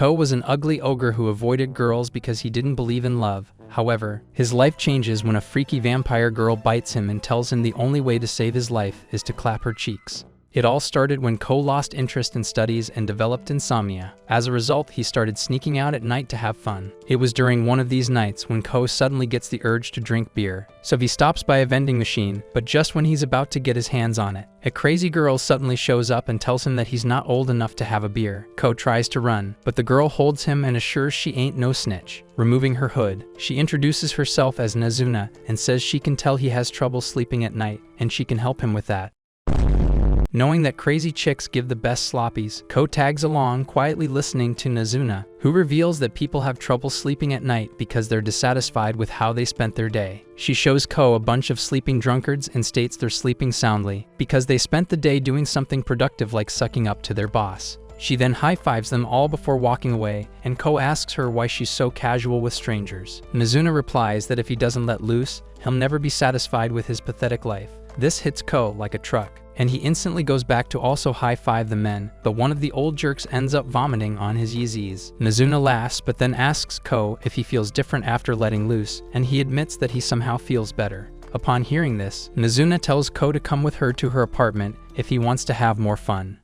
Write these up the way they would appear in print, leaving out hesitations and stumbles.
Ko was an ugly ogre who avoided girls because he didn't believe in love. However, his life changes when a freaky vampire girl bites him and tells him the only way to save his life is to clap her cheeks. It all started when Ko lost interest in studies and developed insomnia. As a result, he started sneaking out at night to have fun. It was during one of these nights when Ko suddenly gets the urge to drink beer. So he stops by a vending machine, but just when he's about to get his hands on it, a crazy girl suddenly shows up and tells him that he's not old enough to have a beer. Ko tries to run, but the girl holds him and assures she ain't no snitch. Removing her hood, she introduces herself as Nazuna and says she can tell he has trouble sleeping at night and she can help him with that. Knowing that crazy chicks give the best sloppies, Ko tags along, quietly listening to Nazuna, who reveals that people have trouble sleeping at night because they're dissatisfied with how they spent their day. She shows Ko a bunch of sleeping drunkards and states they're sleeping soundly because they spent the day doing something productive like sucking up to their boss. She then high-fives them all before walking away, and Ko asks her why she's so casual with strangers. Nazuna replies that if he doesn't let loose, he'll never be satisfied with his pathetic life. This hits Ko like a truck, and he instantly goes back to also high-five the men, but one of the old jerks ends up vomiting on his Yeezys. Nazuna laughs but then asks Ko if he feels different after letting loose, and he admits that he somehow feels better. Upon hearing this, Nazuna tells Ko to come with her to her apartment if he wants to have more fun.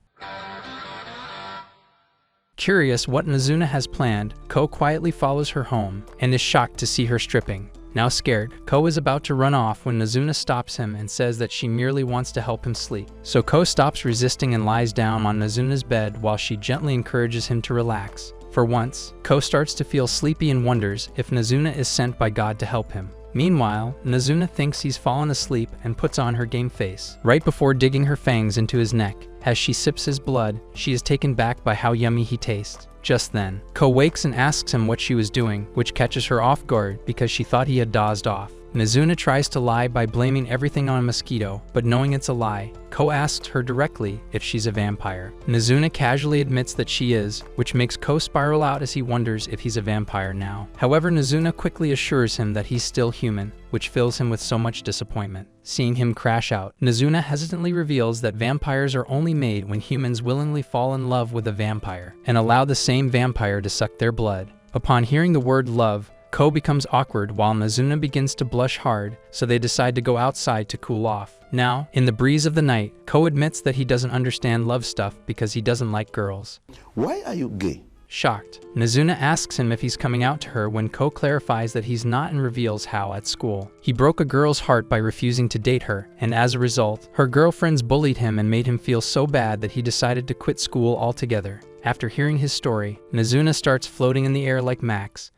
Curious what Nazuna has planned, Ko quietly follows her home and is shocked to see her stripping. Now scared, Ko is about to run off when Nazuna stops him and says that she merely wants to help him sleep. So Ko stops resisting and lies down on Nazuna's bed while she gently encourages him to relax. For once, Ko starts to feel sleepy and wonders if Nazuna is sent by God to help him. Meanwhile, Nazuna thinks he's fallen asleep and puts on her game face. Right before digging her fangs into his neck, as she sips his blood, she is taken back by how yummy he tastes. Just then, Ko wakes and asks him what she was doing, which catches her off guard because she thought he had dozed off. Nazuna tries to lie by blaming everything on a mosquito, but knowing it's a lie, Ko asks her directly if she's a vampire. Nazuna casually admits that she is, which makes Ko spiral out as he wonders if he's a vampire now. However, Nazuna quickly assures him that he's still human, which fills him with so much disappointment. Seeing him crash out, Nazuna hesitantly reveals that vampires are only made when humans willingly fall in love with a vampire and allow the same vampire to suck their blood. Upon hearing the word love, Ko becomes awkward while Nazuna begins to blush hard, so they decide to go outside to cool off. Now, in the breeze of the night, Ko admits that he doesn't understand love stuff because he doesn't like girls. Why are you gay? Shocked, Nazuna asks him if he's coming out to her when Ko clarifies that he's not and reveals how at school he broke a girl's heart by refusing to date her, and as a result, her girlfriends bullied him and made him feel so bad that he decided to quit school altogether. After hearing his story, Nazuna starts floating in the air like Max.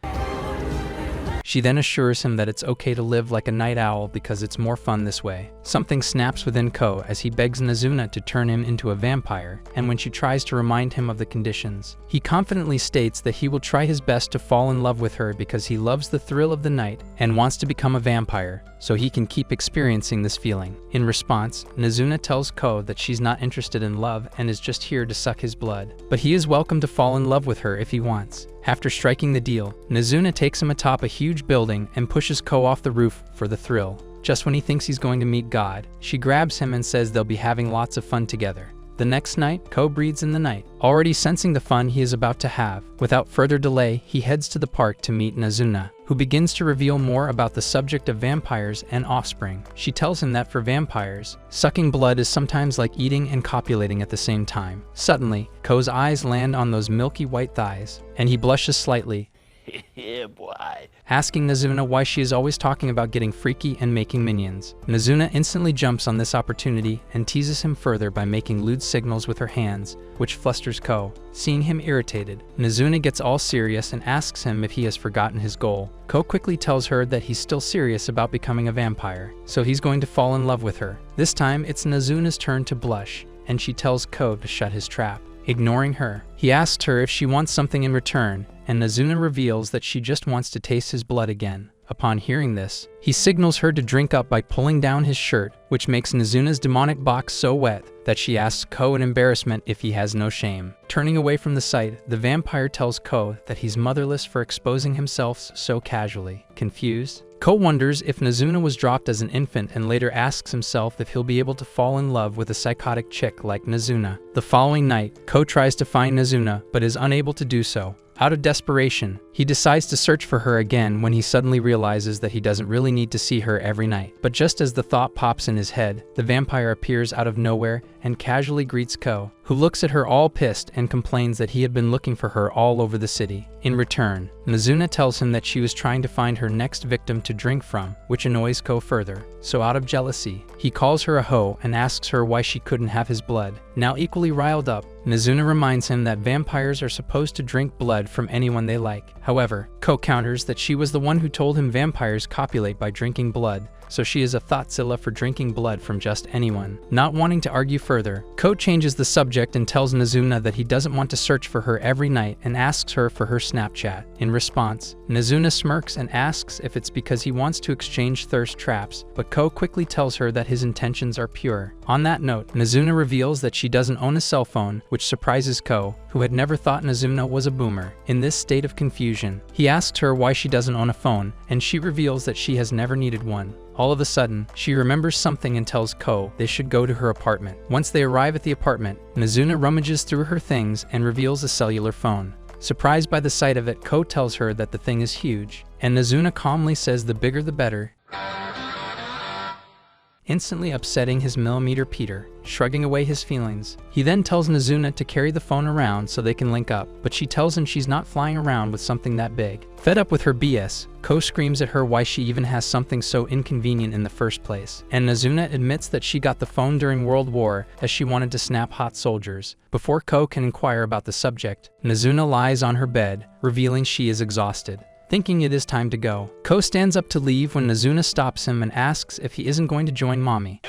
She then assures him that it's okay to live like a night owl because it's more fun this way. Something snaps within Ko as he begs Nazuna to turn him into a vampire, and when she tries to remind him of the conditions, he confidently states that he will try his best to fall in love with her because he loves the thrill of the night and wants to become a vampire, so he can keep experiencing this feeling. In response, Nazuna tells Ko that she's not interested in love and is just here to suck his blood, but he is welcome to fall in love with her if he wants. After striking the deal, Nazuna takes him atop a huge building and pushes Ko off the roof for the thrill. Just when he thinks he's going to meet God, she grabs him and says they'll be having lots of fun together. The next night, Ko breathes in the night, already sensing the fun he is about to have. Without further delay, he heads to the park to meet Nazuna, who begins to reveal more about the subject of vampires and offspring. She tells him that for vampires, sucking blood is sometimes like eating and copulating at the same time. Suddenly, Ko's eyes land on those milky white thighs, and he blushes slightly. Yeah, boy. Asking Nazuna why she is always talking about getting freaky and making minions. Nazuna instantly jumps on this opportunity and teases him further by making lewd signals with her hands, which flusters Ko. Seeing him irritated, Nazuna gets all serious and asks him if he has forgotten his goal. Ko quickly tells her that he's still serious about becoming a vampire, so he's going to fall in love with her. This time, it's Nazuna's turn to blush, and she tells Ko to shut his trap. Ignoring her, he asks her if she wants something in return, and Nazuna reveals that she just wants to taste his blood again. Upon hearing this, he signals her to drink up by pulling down his shirt, which makes Nazuna's demonic box so wet that she asks Ko in embarrassment if he has no shame. Turning away from the sight, the vampire tells Ko that he's motherless for exposing himself so casually. Confused, Ko wonders if Nazuna was dropped as an infant and later asks himself if he'll be able to fall in love with a psychotic chick like Nazuna. The following night, Ko tries to find Nazuna but is unable to do so. Out of desperation, he decides to search for her again when he suddenly realizes that he doesn't really need to see her every night. But just as the thought pops in his head, the vampire appears out of nowhere and casually greets Ko, who looks at her all pissed and complains that he had been looking for her all over the city. In return, Nazuna tells him that she was trying to find her next victim to drink from, which annoys Ko further. So out of jealousy, he calls her a hoe and asks her why she couldn't have his blood. Now equally riled up, Nazuna reminds him that vampires are supposed to drink blood from anyone they like. However, Ko counters that she was the one who told him vampires copulate by drinking blood, so she is a thoughtsilla for drinking blood from just anyone. Not wanting to argue further, Ko changes the subject and tells Nazuna that he doesn't want to search for her every night and asks her for her Snapchat. In response, Nazuna smirks and asks if it's because he wants to exchange thirst traps, but Ko quickly tells her that his intentions are pure. On that note, Nazuna reveals that she doesn't own a cell phone, which surprises Ko, who had never thought Nazuna was a boomer. In this state of confusion, he asks her why she doesn't own a phone, and she reveals that she has never needed one. All of a sudden, she remembers something and tells Ko they should go to her apartment. Once they arrive at the apartment, Nazuna rummages through her things and reveals a cellular phone. Surprised by the sight of it, Ko tells her that the thing is huge, and Nazuna calmly says the bigger the better, instantly upsetting his millimeter Peter, shrugging away his feelings. He then tells Nazuna to carry the phone around so they can link up, but she tells him she's not flying around with something that big. Fed up with her BS, Ko screams at her why she even has something so inconvenient in the first place, and Nazuna admits that she got the phone during World War as she wanted to snap hot soldiers. Before Ko can inquire about the subject, Nazuna lies on her bed, revealing she is exhausted. Thinking it is time to go, Ko stands up to leave when Nazuna stops him and asks if he isn't going to join Mommy.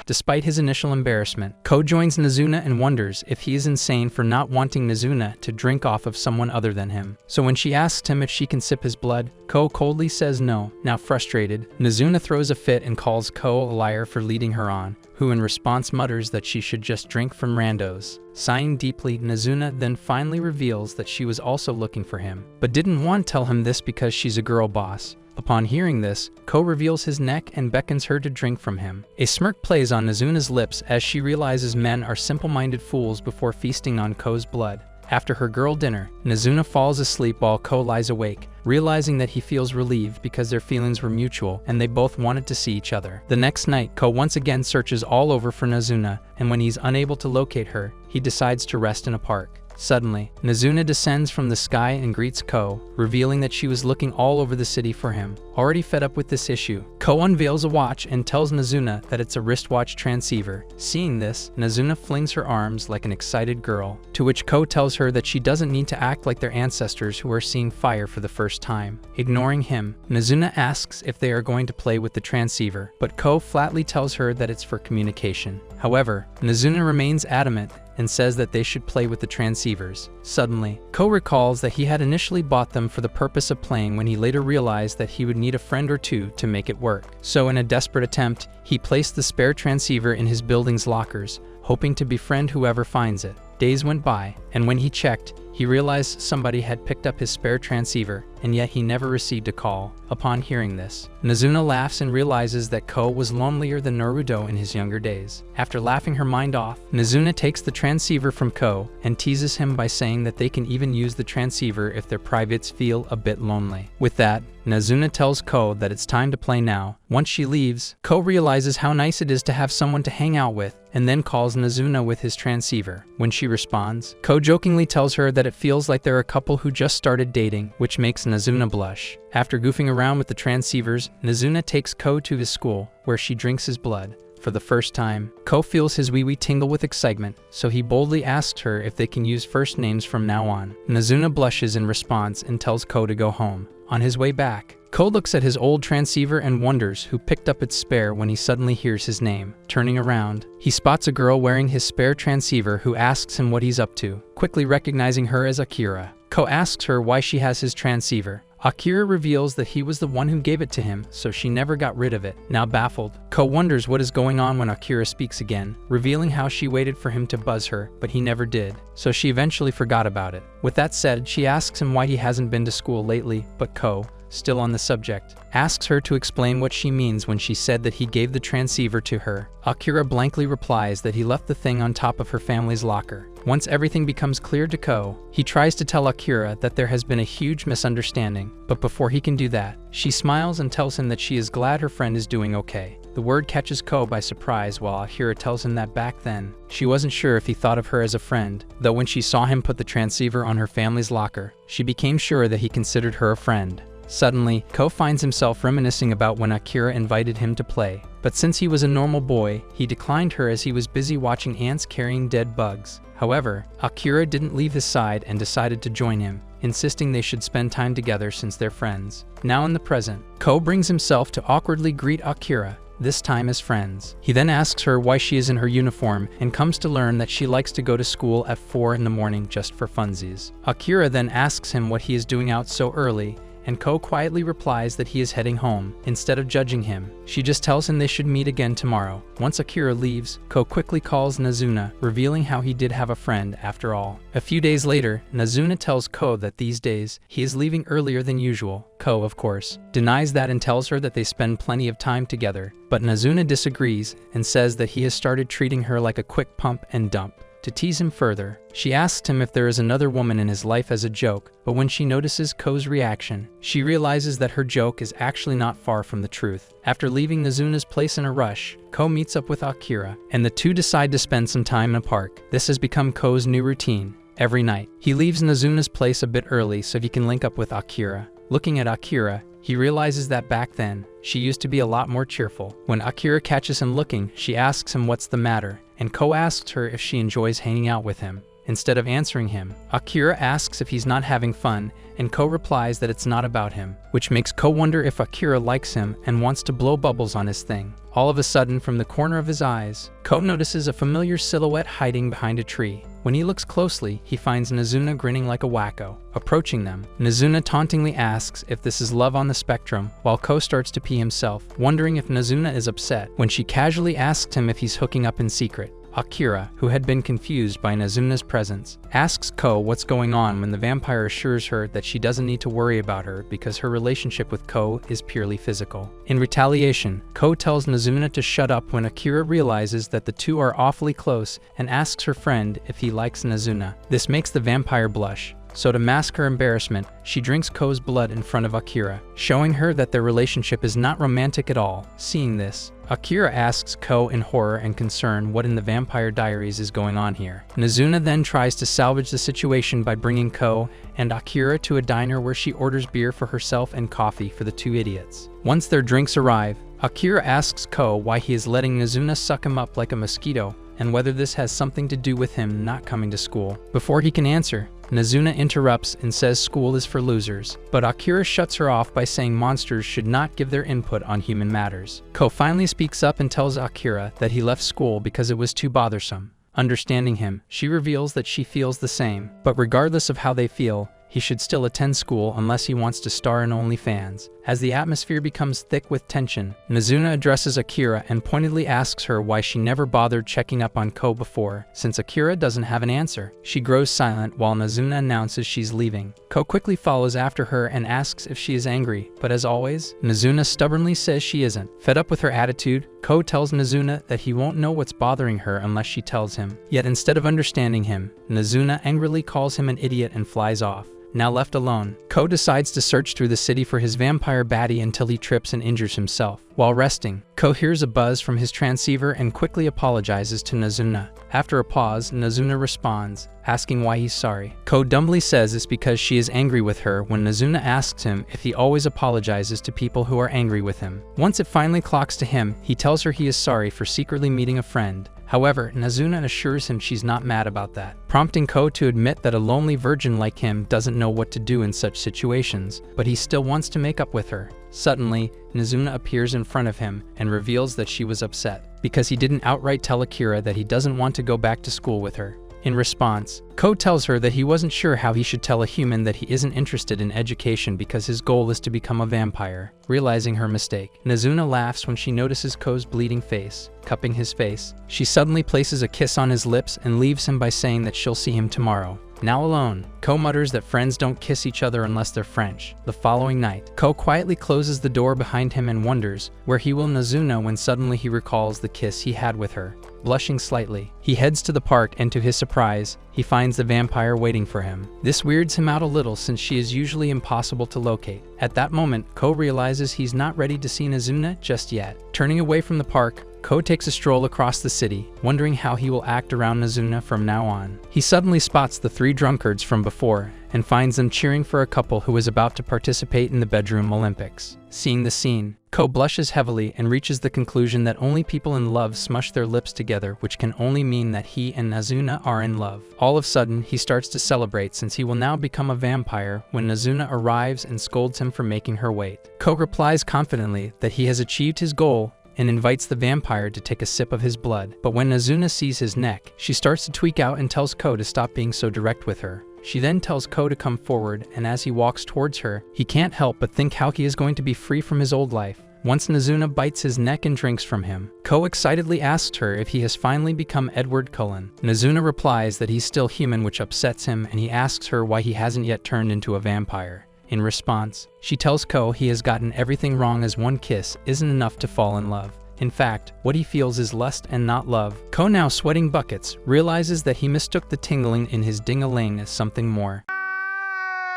Despite his initial embarrassment, Ko joins Nazuna and wonders if he is insane for not wanting Nazuna to drink off of someone other than him. So when she asks him if she can sip his blood, Ko coldly says no. Now frustrated, Nazuna throws a fit and calls Ko a liar for leading her on, who in response mutters that she should just drink from randos. Sighing deeply, Nazuna then finally reveals that she was also looking for him, but didn't want to tell him this because she's a girl boss. Upon hearing this, Ko reveals his neck and beckons her to drink from him. A smirk plays on Nazuna's lips as she realizes men are simple-minded fools before feasting on Ko's blood. After her girl dinner, Nazuna falls asleep while Ko lies awake, realizing that he feels relieved because their feelings were mutual and they both wanted to see each other. The next night, Ko once again searches all over for Nazuna, and when he's unable to locate her, he decides to rest in a park. Suddenly, Nazuna descends from the sky and greets Ko, revealing that she was looking all over the city for him. Already fed up with this issue, Ko unveils a watch and tells Nazuna that it's a wristwatch transceiver. Seeing this, Nazuna flings her arms like an excited girl, to which Ko tells her that she doesn't need to act like their ancestors who are seeing fire for the first time. Ignoring him, Nazuna asks if they are going to play with the transceiver, but Ko flatly tells her that it's for communication. However, Nazuna remains adamant and says that they should play with the transceivers. Suddenly, Ko recalls that he had initially bought them for the purpose of playing when he later realized that he would need a friend or two to make it work. So in a desperate attempt, he placed the spare transceiver in his building's lockers, hoping to befriend whoever finds it. Days went by, and when he checked, he realized somebody had picked up his spare transceiver, and yet he never received a call. Upon hearing this, Nazuna laughs and realizes that Ko was lonelier than Naruto in his younger days. After laughing her mind off, Nazuna takes the transceiver from Ko and teases him by saying that they can even use the transceiver if their privates feel a bit lonely. With that, Nazuna tells Ko that it's time to play now. Once she leaves, Ko realizes how nice it is to have someone to hang out with, and then calls Nazuna with his transceiver. When she responds, Ko jokingly tells her that it feels like they're a couple who just started dating, which makes Nazuna blush. After goofing around with the transceivers, Nazuna takes Ko to his school, where she drinks his blood. For the first time, Ko feels his wee-wee tingle with excitement, so he boldly asks her if they can use first names from now on. Nazuna blushes in response and tells Ko to go home. On his way back, Ko looks at his old transceiver and wonders who picked up its spare when he suddenly hears his name. Turning around, he spots a girl wearing his spare transceiver who asks him what he's up to, quickly recognizing her as Akira. Ko asks her why she has his transceiver. Akira reveals that he was the one who gave it to him, so she never got rid of it. Now baffled, Ko wonders what is going on when Akira speaks again, revealing how she waited for him to buzz her, but he never did, so she eventually forgot about it. With that said, she asks him why he hasn't been to school lately, but Ko, still on the subject, asks her to explain what she means when she said that he gave the transceiver to her. Akira blankly replies that he left the thing on top of her family's locker. Once everything becomes clear to Ko, he tries to tell Akira that there has been a huge misunderstanding, but before he can do that, she smiles and tells him that she is glad her friend is doing okay. The word catches Ko by surprise while Akira tells him that back then, she wasn't sure if he thought of her as a friend, though when she saw him put the transceiver on her family's locker, she became sure that he considered her a friend. Suddenly, Ko finds himself reminiscing about when Akira invited him to play, but since he was a normal boy, he declined her as he was busy watching ants carrying dead bugs. However, Akira didn't leave his side and decided to join him, insisting they should spend time together since they're friends. Now in the present, Ko brings himself to awkwardly greet Akira, this time as friends. He then asks her why she is in her uniform and comes to learn that she likes to go to school at 4 in the morning just for funsies. Akira then asks him what he is doing out so early, and Ko quietly replies that he is heading home. Instead of judging him, she just tells him they should meet again tomorrow. Once Akira leaves, Ko quickly calls Nazuna, revealing how he did have a friend after all. A few days later, Nazuna tells Ko that these days, he is leaving earlier than usual. Ko, of course, denies that and tells her that they spend plenty of time together, but Nazuna disagrees and says that he has started treating her like a quick pump and dump. To tease him further, she asks him if there is another woman in his life as a joke, but when she notices Ko's reaction, she realizes that her joke is actually not far from the truth. After leaving Nazuna's place in a rush, Ko meets up with Akira, and the two decide to spend some time in a park. This has become Ko's new routine. Every night, he leaves Nazuna's place a bit early so he can link up with Akira. Looking at Akira, he realizes that back then, she used to be a lot more cheerful. When Akira catches him looking, she asks him what's the matter, and Ko asks her if she enjoys hanging out with him. Instead of answering him, Akira asks if he's not having fun, and Ko replies that it's not about him, which makes Ko wonder if Akira likes him and wants to blow bubbles on his thing. All of a sudden, from the corner of his eyes, Ko notices a familiar silhouette hiding behind a tree. When he looks closely, he finds Nazuna grinning like a wacko. Approaching them, Nazuna tauntingly asks if this is love on the spectrum, while Ko starts to pee himself, wondering if Nazuna is upset, when she casually asks him if he's hooking up in secret. Akira, who had been confused by Nazuna's presence, asks Ko what's going on when the vampire assures her that she doesn't need to worry about her because her relationship with Ko is purely physical. In retaliation, Ko tells Nazuna to shut up when Akira realizes that the two are awfully close and asks her friend if he likes Nazuna. This makes the vampire blush. So to mask her embarrassment, she drinks Ko's blood in front of Akira, showing her that their relationship is not romantic at all. Seeing this, Akira asks Ko in horror and concern what in the Vampire Diaries is going on here. Nazuna then tries to salvage the situation by bringing Ko and Akira to a diner where she orders beer for herself and coffee for the two idiots. Once their drinks arrive, Akira asks Ko why he is letting Nazuna suck him up like a mosquito, and whether this has something to do with him not coming to school. Before he can answer, Nazuna interrupts and says school is for losers, but Akira shuts her off by saying monsters should not give their input on human matters. Ko finally speaks up and tells Akira that he left school because it was too bothersome. Understanding him, she reveals that she feels the same, but regardless of how they feel, he should still attend school unless he wants to star in OnlyFans. As the atmosphere becomes thick with tension, Nazuna addresses Akira and pointedly asks her why she never bothered checking up on Ko before, since Akira doesn't have an answer. She grows silent while Nazuna announces she's leaving. Ko quickly follows after her and asks if she is angry, but as always, Nazuna stubbornly says she isn't. Fed up with her attitude, Ko tells Nazuna that he won't know what's bothering her unless she tells him. Yet instead of understanding him, Nazuna angrily calls him an idiot and flies off. Now left alone, Ko decides to search through the city for his vampire baddie until he trips and injures himself. While resting, Ko hears a buzz from his transceiver and quickly apologizes to Nazuna. After a pause, Nazuna responds, asking why he's sorry. Ko dumbly says it's because she is angry with her when Nazuna asks him if he always apologizes to people who are angry with him. Once it finally clocks to him, he tells her he is sorry for secretly meeting a friend. However, Nazuna assures him she's not mad about that, prompting Ko to admit that a lonely virgin like him doesn't know what to do in such situations, but he still wants to make up with her. Suddenly, Nazuna appears in front of him and reveals that she was upset because he didn't outright tell Akira that he doesn't want to go back to school with her. In response, Ko tells her that he wasn't sure how he should tell a human that he isn't interested in education because his goal is to become a vampire. Realizing her mistake, Nazuna laughs when she notices Ko's bleeding face. Cupping his face, she suddenly places a kiss on his lips and leaves him by saying that she'll see him tomorrow. Now alone, Ko mutters that friends don't kiss each other unless they're French. The following night, Ko quietly closes the door behind him and wonders where he will Nazuna when suddenly he recalls the kiss he had with her. Blushing slightly, he heads to the park and to his surprise, he finds the vampire waiting for him. This weirds him out a little since she is usually impossible to locate. At that moment, Ko realizes he's not ready to see Nazuna just yet. Turning away from the park, Ko takes a stroll across the city, wondering how he will act around Nazuna from now on. He suddenly spots the 3 drunkards from before and finds them cheering for a couple who is about to participate in the bedroom Olympics. Seeing the scene, Ko blushes heavily and reaches the conclusion that only people in love smush their lips together, which can only mean that he and Nazuna are in love. All of a sudden, he starts to celebrate since he will now become a vampire when Nazuna arrives and scolds him for making her wait. Ko replies confidently that he has achieved his goal and invites the vampire to take a sip of his blood. But when Nazuna sees his neck, she starts to tweak out and tells Ko to stop being so direct with her. She then tells Ko to come forward, and as he walks towards her, he can't help but think how he is going to be free from his old life. Once Nazuna bites his neck and drinks from him, Ko excitedly asks her if he has finally become Edward Cullen. Nazuna replies that he's still human, which upsets him, and he asks her why he hasn't yet turned into a vampire. In response, she tells Ko he has gotten everything wrong as one kiss isn't enough to fall in love. In fact, what he feels is lust and not love. Ko, now sweating buckets, realizes that he mistook the tingling in his ding-a-ling as something more.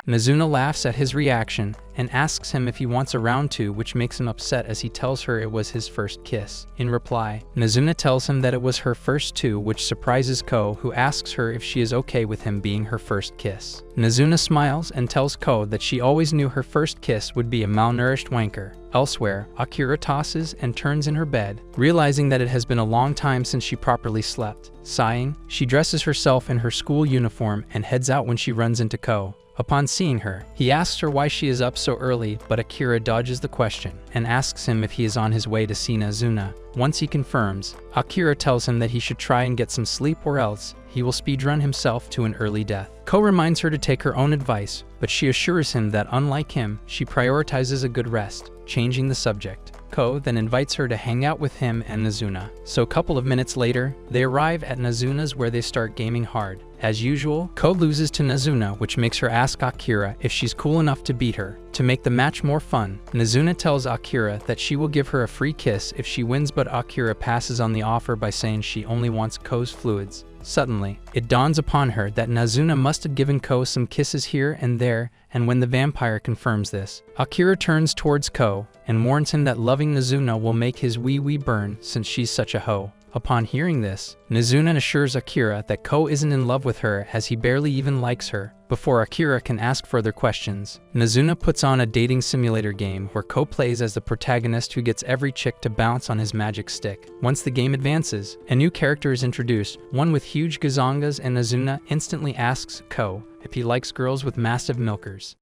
Nazuna laughs at his reaction and asks him if he wants a round 2, which makes him upset as he tells her it was his first kiss. In reply, Nazuna tells him that it was her first 2, which surprises Ko, who asks her if she is okay with him being her first kiss. Nazuna smiles and tells Ko that she always knew her first kiss would be a malnourished wanker. Elsewhere, Akira tosses and turns in her bed, realizing that it has been a long time since she properly slept. Sighing, she dresses herself in her school uniform and heads out when she runs into Ko. Upon seeing her, he asks her why she is up so early, but Akira dodges the question and asks him if he is on his way to see Nazuna. Once he confirms, Akira tells him that he should try and get some sleep or else he will speedrun himself to an early death. Ko reminds her to take her own advice, but she assures him that unlike him, she prioritizes a good rest, changing the subject. Ko then invites her to hang out with him and Nazuna. So a couple of minutes later, they arrive at Nazuna's where they start gaming hard. As usual, Ko loses to Nazuna, which makes her ask Akira if she's cool enough to beat her. To make the match more fun, Nazuna tells Akira that she will give her a free kiss if she wins, but Akira passes on the offer by saying she only wants Ko's fluids. Suddenly, it dawns upon her that Nazuna must have given Ko some kisses here and there, and when the vampire confirms this, Akira turns towards Ko and warns him that loving Nazuna will make his wee-wee burn since she's such a hoe. Upon hearing this, Nazuna assures Akira that Ko isn't in love with her as he barely even likes her. Before Akira can ask further questions, Nazuna puts on a dating simulator game where Ko plays as the protagonist who gets every chick to bounce on his magic stick. Once the game advances, a new character is introduced, one with huge gazongas, and Nazuna instantly asks Ko if he likes girls with massive milkers.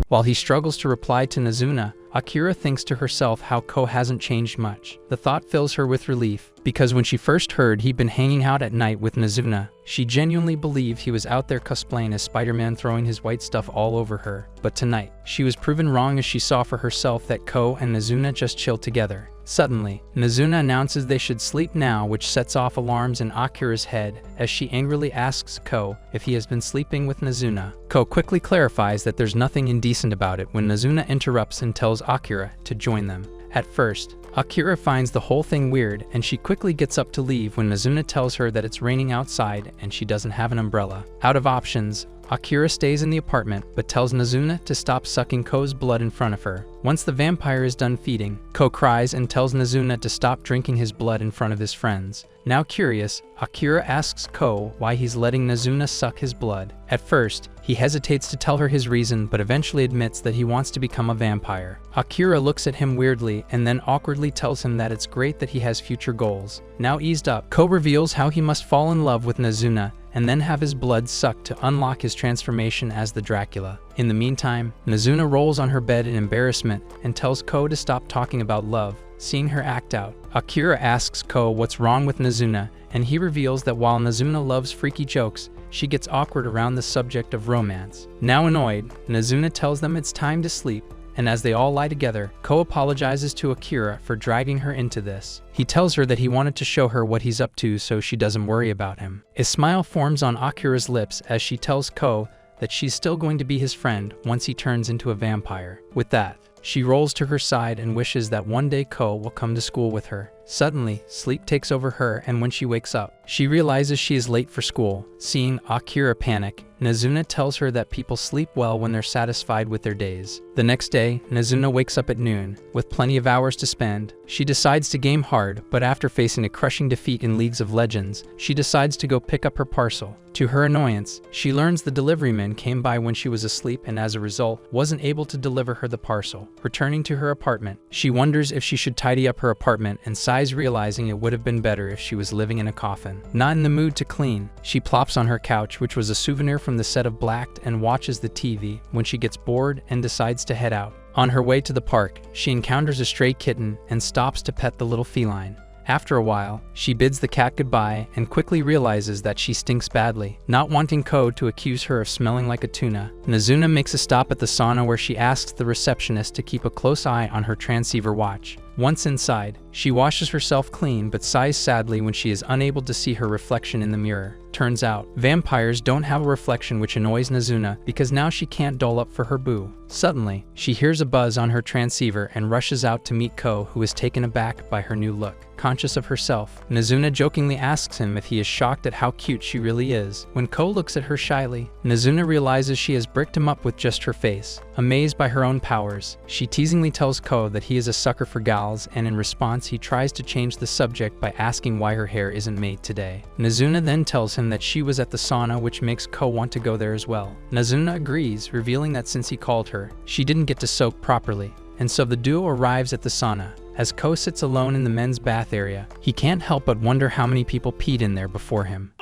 While he struggles to reply to Nazuna, Akira thinks to herself how Ko hasn't changed much. The thought fills her with relief, because when she first heard he'd been hanging out at night with Nazuna, she genuinely believed he was out there cosplaying as Spider-Man, throwing his white stuff all over her. But tonight, she was proven wrong as she saw for herself that Ko and Nazuna just chilled together. Suddenly, Nazuna announces they should sleep now, which sets off alarms in Akira's head as she angrily asks Ko if he has been sleeping with Nazuna. Ko quickly clarifies that there's nothing indecent about it when Nazuna interrupts and tells Akira to join them. At first, Akira finds the whole thing weird and she quickly gets up to leave when Nazuna tells her that it's raining outside and she doesn't have an umbrella. Out of options, Akira stays in the apartment but tells Nazuna to stop sucking Ko's blood in front of her. Once the vampire is done feeding, Ko cries and tells Nazuna to stop drinking his blood in front of his friends. Now curious, Akira asks Ko why he's letting Nazuna suck his blood. At first, he hesitates to tell her his reason but eventually admits that he wants to become a vampire. Akira looks at him weirdly and then awkwardly tells him that it's great that he has future goals. Now eased up, Ko reveals how he must fall in love with Nazuna and then have his blood sucked to unlock his transformation as the Dracula. In the meantime, Nazuna rolls on her bed in embarrassment and tells Ko to stop talking about love. Seeing her act out, Akira asks Ko what's wrong with Nazuna, and he reveals that while Nazuna loves freaky jokes, she gets awkward around the subject of romance. Now annoyed, Nazuna tells them it's time to sleep and as they all lie together, Ko apologizes to Akira for dragging her into this. He tells her that he wanted to show her what he's up to so she doesn't worry about him. A smile forms on Akira's lips as she tells Ko that she's still going to be his friend once he turns into a vampire. With that, she rolls to her side and wishes that one day Ko will come to school with her. Suddenly, sleep takes over her, and when she wakes up, she realizes she is late for school. Seeing Akira panic, Nazuna tells her that people sleep well when they're satisfied with their days. The next day, Nazuna wakes up at noon. With plenty of hours to spend, she decides to game hard, but after facing a crushing defeat in Leagues of Legends, she decides to go pick up her parcel. To her annoyance, she learns the deliveryman came by when she was asleep and as a result, wasn't able to deliver her the parcel. Returning to her apartment, she wonders if she should tidy up her apartment and sighs, realizing it would have been better if she was living in a coffin. Not in the mood to clean, she plops on her couch, which was a souvenir from the set of Blacked, and watches the TV when she gets bored and decides to head out. On her way to the park, she encounters a stray kitten and stops to pet the little feline. After a while, she bids the cat goodbye and quickly realizes that she stinks badly. Not wanting Ko to accuse her of smelling like a tuna, Nazuna makes a stop at the sauna where she asks the receptionist to keep a close eye on her transceiver watch. Once inside, she washes herself clean but sighs sadly when she is unable to see her reflection in the mirror. Turns out, vampires don't have a reflection, which annoys Nazuna because now she can't doll up for her boo. Suddenly, she hears a buzz on her transceiver and rushes out to meet Ko, who is taken aback by her new look. Conscious of herself, Nazuna jokingly asks him if he is shocked at how cute she really is. When Ko looks at her shyly, Nazuna realizes she has bricked him up with just her face. Amazed by her own powers, she teasingly tells Ko that he is a sucker for gals, and in response he tries to change the subject by asking why her hair isn't made today. Nazuna then tells him that she was at the sauna, which makes Ko want to go there as well. Nazuna agrees, revealing that since he called her, she didn't get to soak properly, and so the duo arrives at the sauna. As Ko sits alone in the men's bath area, he can't help but wonder how many people peed in there before him.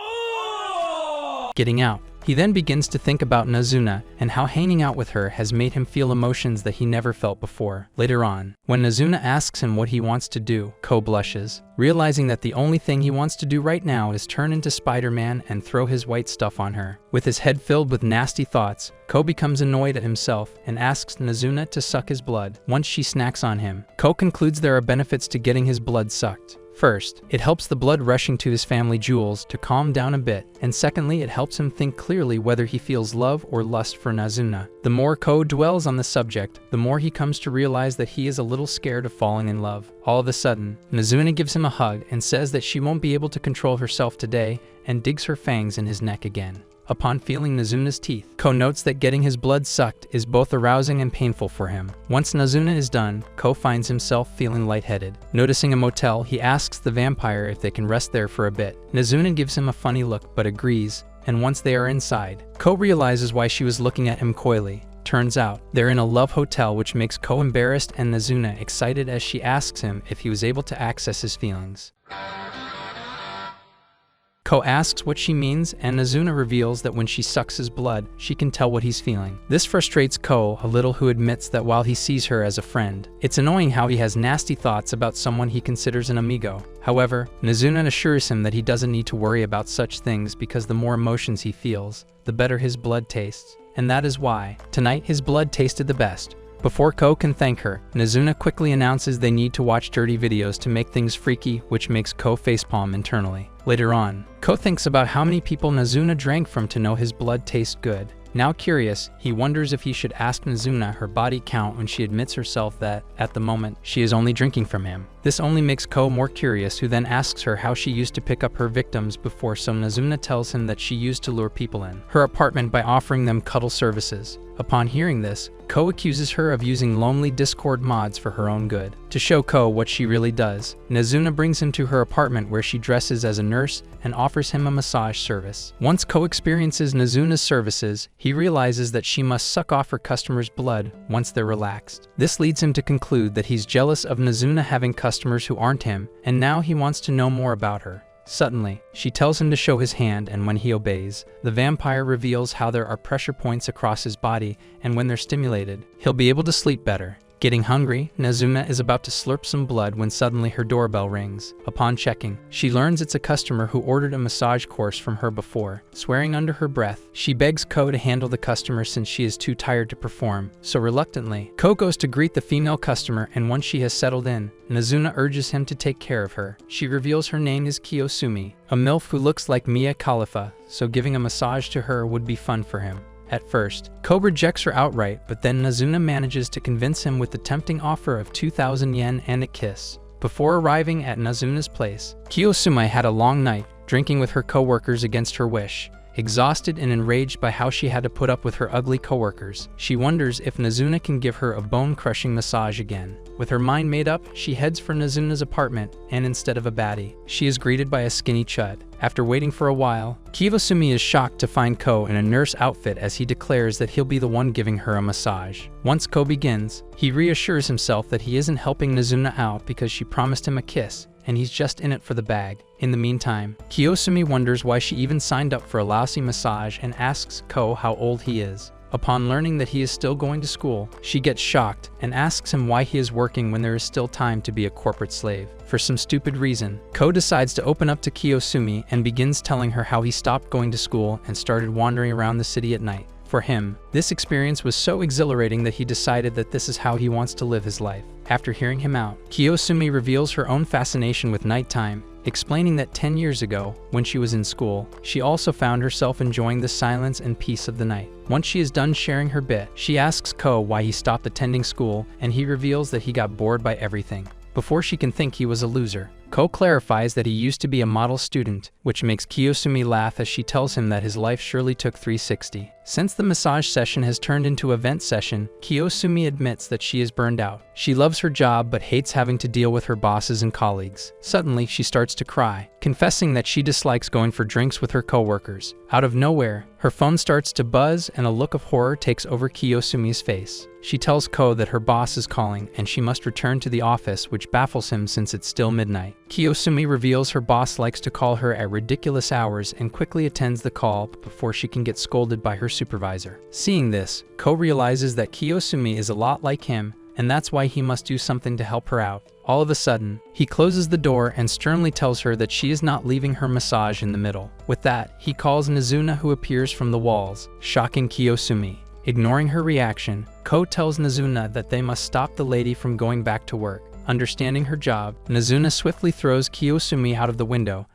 Getting out, he then begins to think about Nazuna and how hanging out with her has made him feel emotions that he never felt before. Later on, when Nazuna asks him what he wants to do, Ko blushes, realizing that the only thing he wants to do right now is turn into Spider-Man and throw his white stuff on her. With his head filled with nasty thoughts, Ko becomes annoyed at himself and asks Nazuna to suck his blood. Once she snacks on him, Ko concludes there are benefits to getting his blood sucked. First, it helps the blood rushing to his family jewels to calm down a bit, and secondly, it helps him think clearly whether he feels love or lust for Nazuna. The more Ko dwells on the subject, the more he comes to realize that he is a little scared of falling in love. All of a sudden, Nazuna gives him a hug and says that she won't be able to control herself today, and digs her fangs in his neck again. Upon feeling Nazuna's teeth, Ko notes that getting his blood sucked is both arousing and painful for him. Once Nazuna is done, Ko finds himself feeling lightheaded. Noticing a motel, he asks the vampire if they can rest there for a bit. Nazuna gives him a funny look but agrees, and once they are inside, Ko realizes why she was looking at him coyly. Turns out, they're in a love hotel, which makes Ko embarrassed and Nazuna excited as she asks him if he was able to access his feelings. Ko asks what she means, and Nazuna reveals that when she sucks his blood, she can tell what he's feeling. This frustrates Ko a little, who admits that while he sees her as a friend, it's annoying how he has nasty thoughts about someone he considers an amigo. However, Nazuna assures him that he doesn't need to worry about such things because the more emotions he feels, the better his blood tastes. And that is why, tonight his blood tasted the best. Before Ko can thank her, Nazuna quickly announces they need to watch dirty videos to make things freaky, which makes Ko facepalm internally. Later on, Ko thinks about how many people Nazuna drank from to know his blood tastes good. Now curious, he wonders if he should ask Nazuna her body count when she admits herself that, at the moment, she is only drinking from him. This only makes Ko more curious, who then asks her how she used to pick up her victims before, so Nazuna tells him that she used to lure people in her apartment by offering them cuddle services. Upon hearing this, Ko accuses her of using lonely Discord mods for her own good. To show Ko what she really does, Nazuna brings him to her apartment where she dresses as a nurse and offers him a massage service. Once Ko experiences Nazuna's services, he realizes that she must suck off her customers' blood once they're relaxed. This leads him to conclude that he's jealous of Nazuna having customers who aren't him, and now he wants to know more about her. Suddenly, she tells him to show his hand, and when he obeys, the vampire reveals how there are pressure points across his body, and when they're stimulated, he'll be able to sleep better. Getting hungry, Nazuna is about to slurp some blood when suddenly her doorbell rings. Upon checking, she learns it's a customer who ordered a massage course from her before. Swearing under her breath, she begs Ko to handle the customer since she is too tired to perform. So reluctantly, Ko goes to greet the female customer, and once she has settled in, Nazuna urges him to take care of her. She reveals her name is Kiosumi, a MILF who looks like Mia Khalifa, so giving a massage to her would be fun for him. At first, Ko rejects her outright, but then Nazuna manages to convince him with the tempting offer of 2,000 yen and a kiss. Before arriving at Nazuna's place, Kiosumi had a long night, drinking with her co-workers against her wish. Exhausted and enraged by how she had to put up with her ugly co-workers, she wonders if Nazuna can give her a bone-crushing massage again. With her mind made up, she heads for Nazuna's apartment, and instead of a baddie, she is greeted by a skinny chud. After waiting for a while, Kiosumi is shocked to find Ko in a nurse outfit as he declares that he'll be the one giving her a massage. Once Ko begins, he reassures himself that he isn't helping Nazuna out because she promised him a kiss, and he's just in it for the bag. In the meantime, Kiosumi wonders why she even signed up for a lousy massage and asks Ko how old he is. Upon learning that he is still going to school, she gets shocked and asks him why he is working when there is still time to be a corporate slave. For some stupid reason, Ko decides to open up to Kiosumi and begins telling her how he stopped going to school and started wandering around the city at night. For him, this experience was so exhilarating that he decided that this is how he wants to live his life. After hearing him out, Kiosumi reveals her own fascination with nighttime, explaining that 10 years ago, when she was in school, she also found herself enjoying the silence and peace of the night. Once she is done sharing her bit, she asks Ko why he stopped attending school, and he reveals that he got bored by everything. Before she can think he was a loser, Ko clarifies that he used to be a model student, which makes Kiosumi laugh as she tells him that his life surely took 360. Since the massage session has turned into a vent session, Kiosumi admits that she is burned out. She loves her job but hates having to deal with her bosses and colleagues. Suddenly, she starts to cry, confessing that she dislikes going for drinks with her coworkers. Out of nowhere, her phone starts to buzz and a look of horror takes over Kiyosumi's face. She tells Ko that her boss is calling and she must return to the office, which baffles him since it's still midnight. Kiosumi reveals her boss likes to call her at ridiculous hours and quickly attends the call before she can get scolded by her supervisor. Seeing this, Ko realizes that Kiosumi is a lot like him, and that's why he must do something to help her out. All of a sudden, he closes the door and sternly tells her that she is not leaving her massage in the middle. With that, he calls Nazuna, who appears from the walls, shocking Kiosumi. Ignoring her reaction, Ko tells Nazuna that they must stop the lady from going back to work. Understanding her job, Nazuna swiftly throws Kiosumi out of the window,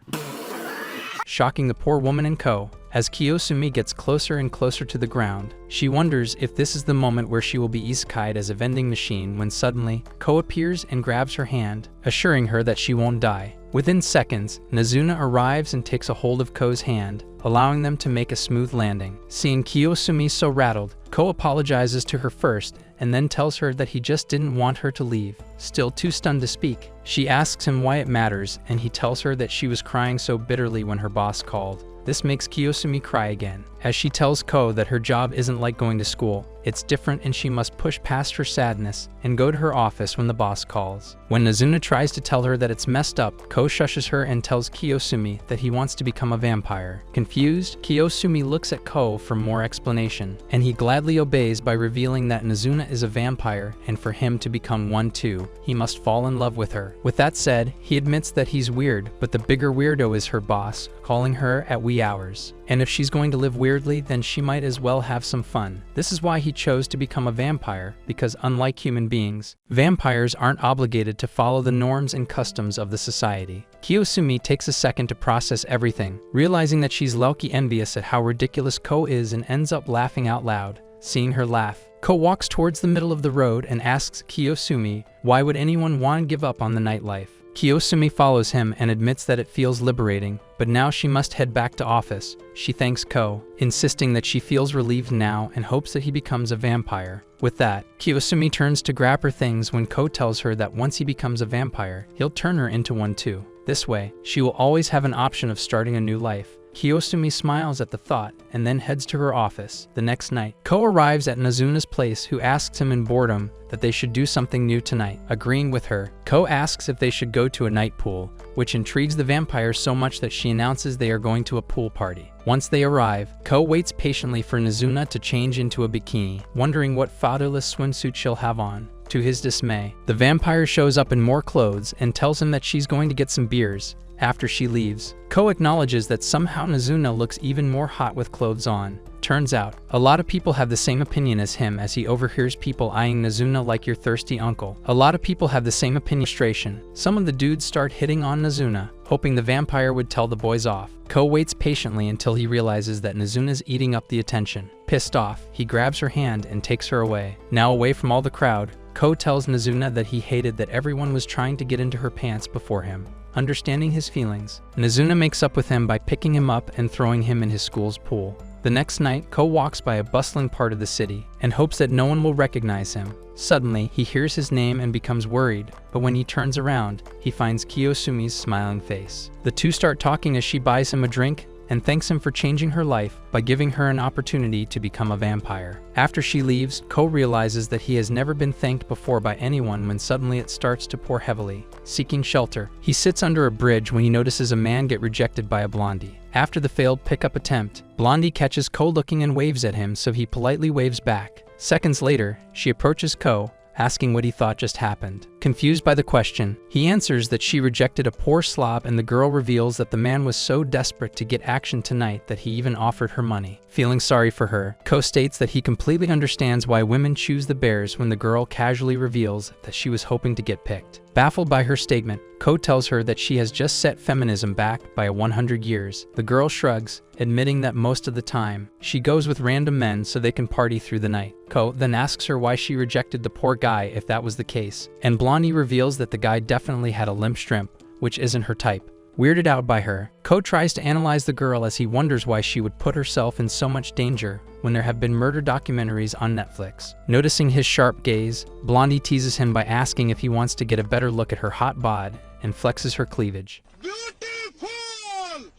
shocking the poor woman and Ko. As Kiosumi gets closer and closer to the ground, she wonders if this is the moment where she will be isekai'd as a vending machine when suddenly, Ko appears and grabs her hand, assuring her that she won't die. Within seconds, Nazuna arrives and takes a hold of Ko's hand, allowing them to make a smooth landing. Seeing Kiosumi so rattled, Ko apologizes to her first and then tells her that he just didn't want her to leave. Still too stunned to speak, she asks him why it matters, and he tells her that she was crying so bitterly when her boss called. This makes Kiosumi cry again, as she tells Ko that her job isn't like going to school. It's different and she must push past her sadness and go to her office when the boss calls. When Nazuna tries to tell her that it's messed up, Ko shushes her and tells Kiosumi that he wants to become a vampire. Confused, Kiosumi looks at Ko for more explanation, and he gladly obeys by revealing that Nazuna is a vampire, and for him to become one too, he must fall in love with her. With that said, he admits that he's weird, but the bigger weirdo is her boss, calling her at wee hours. And if she's going to live weirdly, then she might as well have some fun. This is why he chose to become a vampire, because unlike human beings, vampires aren't obligated to follow the norms and customs of the society. Kiosumi takes a second to process everything, realizing that she's low-key envious at how ridiculous Ko is and ends up laughing out loud. Seeing her laugh, Ko walks towards the middle of the road and asks Kiosumi, why would anyone want to give up on the nightlife? Kiosumi follows him and admits that it feels liberating, but now she must head back to office. She thanks Ko, insisting that she feels relieved now and hopes that he becomes a vampire. With that, Kiosumi turns to grab her things when Ko tells her that once he becomes a vampire, he'll turn her into one too. This way, she will always have an option of starting a new life. Kiosumi smiles at the thought and then heads to her office. The next night, Ko arrives at Nazuna's place, who asks him in boredom that they should do something new tonight. Agreeing with her, Ko asks if they should go to a night pool, which intrigues the vampire so much that she announces they are going to a pool party. Once they arrive, Ko waits patiently for Nazuna to change into a bikini, wondering what fatherless swimsuit she'll have on. To his dismay, the vampire shows up in more clothes and tells him that she's going to get some beers. After she leaves, Ko acknowledges that somehow Nazuna looks even more hot with clothes on. Turns out, a lot of people have the same opinion as him as he overhears people eyeing Nazuna like your thirsty uncle. A lot of people have the same opinion. Some of the dudes start hitting on Nazuna, hoping the vampire would tell the boys off. Ko waits patiently until he realizes that Nazuna's eating up the attention. Pissed off, he grabs her hand and takes her away. Now away from all the crowd, Ko tells Nazuna that he hated that everyone was trying to get into her pants before him. Understanding his feelings, Nazuna makes up with him by picking him up and throwing him in his school's pool. The next night, Ko walks by a bustling part of the city and hopes that no one will recognize him. Suddenly, he hears his name and becomes worried, but when he turns around, he finds Kiyosumi's smiling face. The two start talking as she buys him a drink and thanks him for changing her life by giving her an opportunity to become a vampire. After she leaves, Ko realizes that he has never been thanked before by anyone when suddenly it starts to pour heavily. Seeking shelter, he sits under a bridge when he notices a man get rejected by a blondie. After the failed pickup attempt, Blondie catches Ko looking and waves at him, so he politely waves back. Seconds later, she approaches Ko, asking what he thought just happened. Confused by the question, he answers that she rejected a poor slob, and the girl reveals that the man was so desperate to get action tonight that he even offered her money. Feeling sorry for her, Ko states that he completely understands why women choose the bears when the girl casually reveals that she was hoping to get picked. Baffled by her statement, Ko tells her that she has just set feminism back by 100 years. The girl shrugs, admitting that most of the time, she goes with random men so they can party through the night. Ko then asks her why she rejected the poor guy if that was the case, and Blondie reveals that the guy definitely had a limp shrimp, which isn't her type. Weirded out by her, Ko tries to analyze the girl as he wonders why she would put herself in so much danger when there have been murder documentaries on Netflix. Noticing his sharp gaze, Blondie teases him by asking if he wants to get a better look at her hot bod and flexes her cleavage. Beautiful!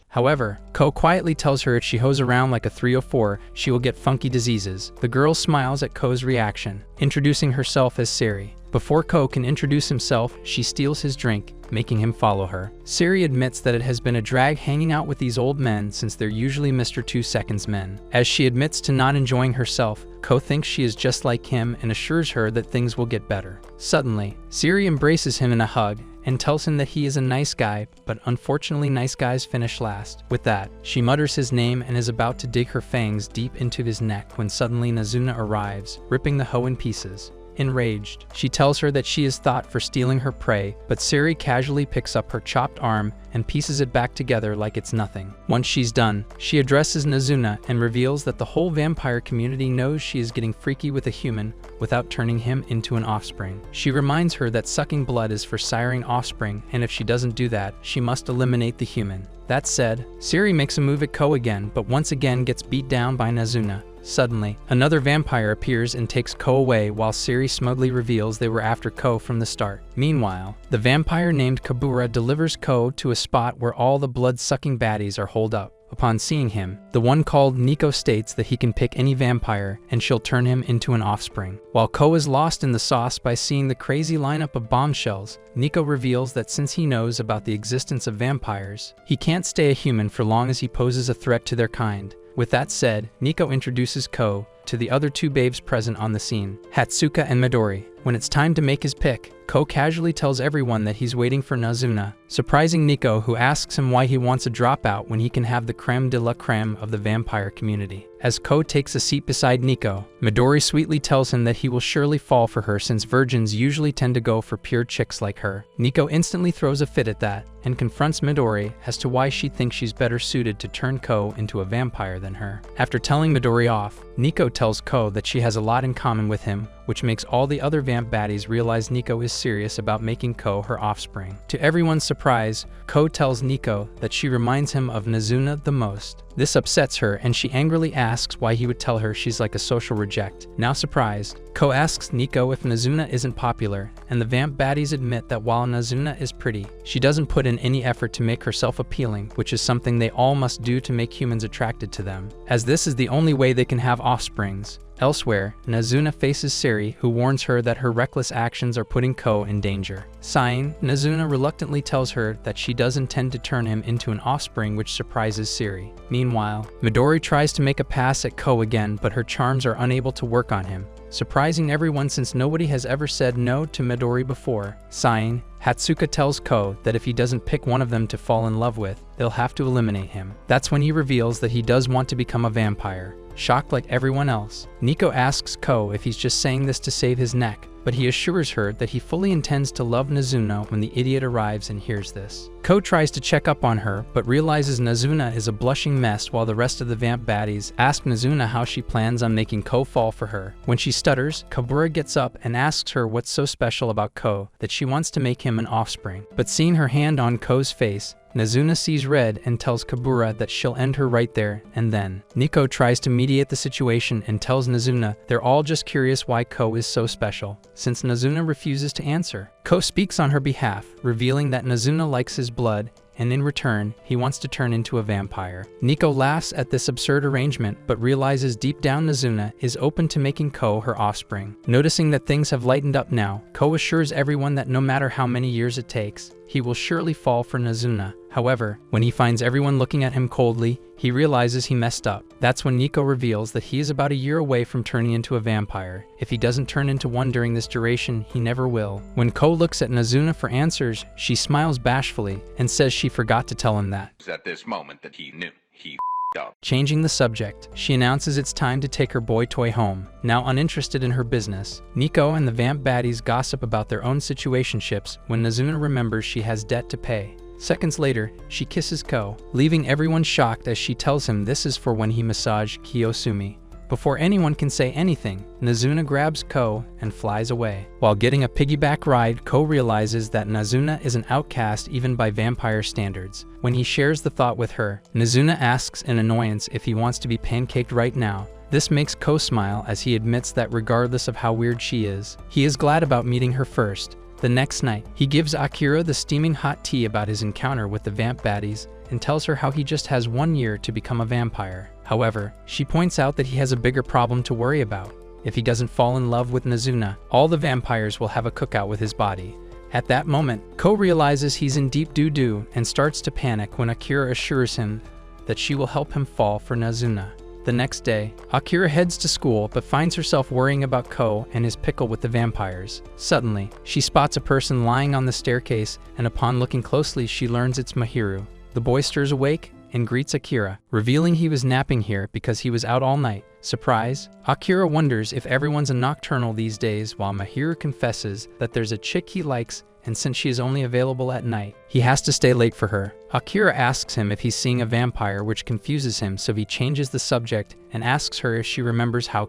However, Ko quietly tells her if she hoes around like a 304, she will get funky diseases. The girl smiles at Ko's reaction, introducing herself as Siri. Before Ko can introduce himself, she steals his drink, making him follow her. Siri admits that it has been a drag hanging out with these old men since they're usually Mr. 2 Seconds men. As she admits to not enjoying herself, Ko thinks she is just like him and assures her that things will get better. Suddenly, Siri embraces him in a hug and tells him that he is a nice guy, but unfortunately nice guys finish last. With that, she mutters his name and is about to dig her fangs deep into his neck when suddenly Nazuna arrives, ripping the hoe in pieces. Enraged, she tells her that she is thought for stealing her prey, but Siri casually picks up her chopped arm and pieces it back together like it's nothing. Once she's done, she addresses Nazuna and reveals that the whole vampire community knows she is getting freaky with a human without turning him into an offspring. She reminds her that sucking blood is for siring offspring, and if she doesn't do that, she must eliminate the human. That said, Siri makes a move at Ko again, but once again gets beat down by Nazuna. Suddenly, another vampire appears and takes Ko away while Siri smugly reveals they were after Ko from the start. Meanwhile, the vampire named Kabura delivers Ko to a spot where all the blood-sucking baddies are holed up. Upon seeing him, the one called Nico states that he can pick any vampire and she'll turn him into an offspring. While Ko is lost in the sauce by seeing the crazy lineup of bombshells, Nico reveals that since he knows about the existence of vampires, he can't stay a human for long as he poses a threat to their kind. With that said, Nico introduces Ko to the other two babes present on the scene, Hatsuka and Midori. When it's time to make his pick, Ko casually tells everyone that he's waiting for Nazuna, surprising Nico, who asks him why he wants a dropout when he can have the creme de la creme of the vampire community. As Ko takes a seat beside Nico, Midori sweetly tells him that he will surely fall for her since virgins usually tend to go for pure chicks like her. Nico instantly throws a fit at that and confronts Midori as to why she thinks she's better suited to turn Ko into a vampire than her. After telling Midori off, Nico tells Ko that she has a lot in common with him, which makes all the other vamp baddies realize Nico is serious about making Ko her offspring. To everyone's surprise, Ko tells Nico that she reminds him of Nazuna the most. This upsets her and she angrily asks why he would tell her she's like a social reject. Now surprised, Ko asks Nico if Nazuna isn't popular, and the vamp baddies admit that while Nazuna is pretty, she doesn't put in any effort to make herself appealing, which is something they all must do to make humans attracted to them, as this is the only way they can have offsprings. Elsewhere, Nazuna faces Siri, who warns her that her reckless actions are putting Ko in danger. Sighing, Nazuna reluctantly tells her that she does intend to turn him into an offspring, which surprises Siri. Meanwhile, Midori tries to make a pass at Ko again, but her charms are unable to work on him. surprising everyone since nobody has ever said no to Midori before. Sighing, Hatsuka tells Ko that if he doesn't pick one of them to fall in love with, they'll have to eliminate him. That's when he reveals that he does want to become a vampire. Shocked like everyone else, Nico asks Ko if he's just saying this to save his neck, but he assures her that he fully intends to love Nazuna when the idiot arrives and hears this. Ko tries to check up on her, but realizes Nazuna is a blushing mess while the rest of the vamp baddies ask Nazuna how she plans on making Ko fall for her. When she stutters, Kabura gets up and asks her what's so special about Ko that she wants to make him an offspring. But seeing her hand on Ko's face, Nazuna sees red and tells Kabura that she'll end her right there and then. Nico tries to mediate the situation and tells Nazuna they're all just curious why Ko is so special, since Nazuna refuses to answer. Ko speaks on her behalf, revealing that Nazuna likes his blood, and in return, he wants to turn into a vampire. Nico laughs at this absurd arrangement, but realizes deep down Nazuna is open to making Ko her offspring. Noticing that things have lightened up now, Ko assures everyone that no matter how many years it takes, he will surely fall for Nazuna. However, when he finds everyone looking at him coldly, he realizes he messed up. That's when Nico reveals that he is about a year away from turning into a vampire. If he doesn't turn into one during this duration, he never will. When Ko looks at Nazuna for answers, she smiles bashfully and says she forgot to tell him that. It's at this moment that he knew he up. Changing the subject, she announces it's time to take her boy toy home. Now uninterested in her business, Nico and the vamp baddies gossip about their own situationships when Nazuna remembers she has debt to pay. Seconds later, she kisses Ko, leaving everyone shocked as she tells him this is for when he massaged Kiosumi. Before anyone can say anything, Nazuna grabs Ko and flies away. While getting a piggyback ride, Ko realizes that Nazuna is an outcast even by vampire standards. When he shares the thought with her, Nazuna asks in annoyance if he wants to be pancaked right now. This makes Ko smile as he admits that regardless of how weird she is, he is glad about meeting her first. The next night, he gives Akira the steaming hot tea about his encounter with the vamp baddies and tells her how he just has 1 year to become a vampire. However, she points out that he has a bigger problem to worry about. If he doesn't fall in love with Nazuna, all the vampires will have a cookout with his body. At that moment, Ko realizes he's in deep doo-doo and starts to panic when Akira assures him that she will help him fall for Nazuna. The next day, Akira heads to school but finds herself worrying about Ko and his pickle with the vampires. Suddenly, she spots a person lying on the staircase, and upon looking closely, she learns it's Mahiru. The boy stirs awake and greets Akira, revealing he was napping here because he was out all night. Surprise! Akira wonders if everyone's a nocturnal these days, while Mahiru confesses that there's a chick he likes, and since she is only available at night, he has to stay late for her. Akira asks him if he's seeing a vampire, which confuses him, so he changes the subject and asks her if she remembers how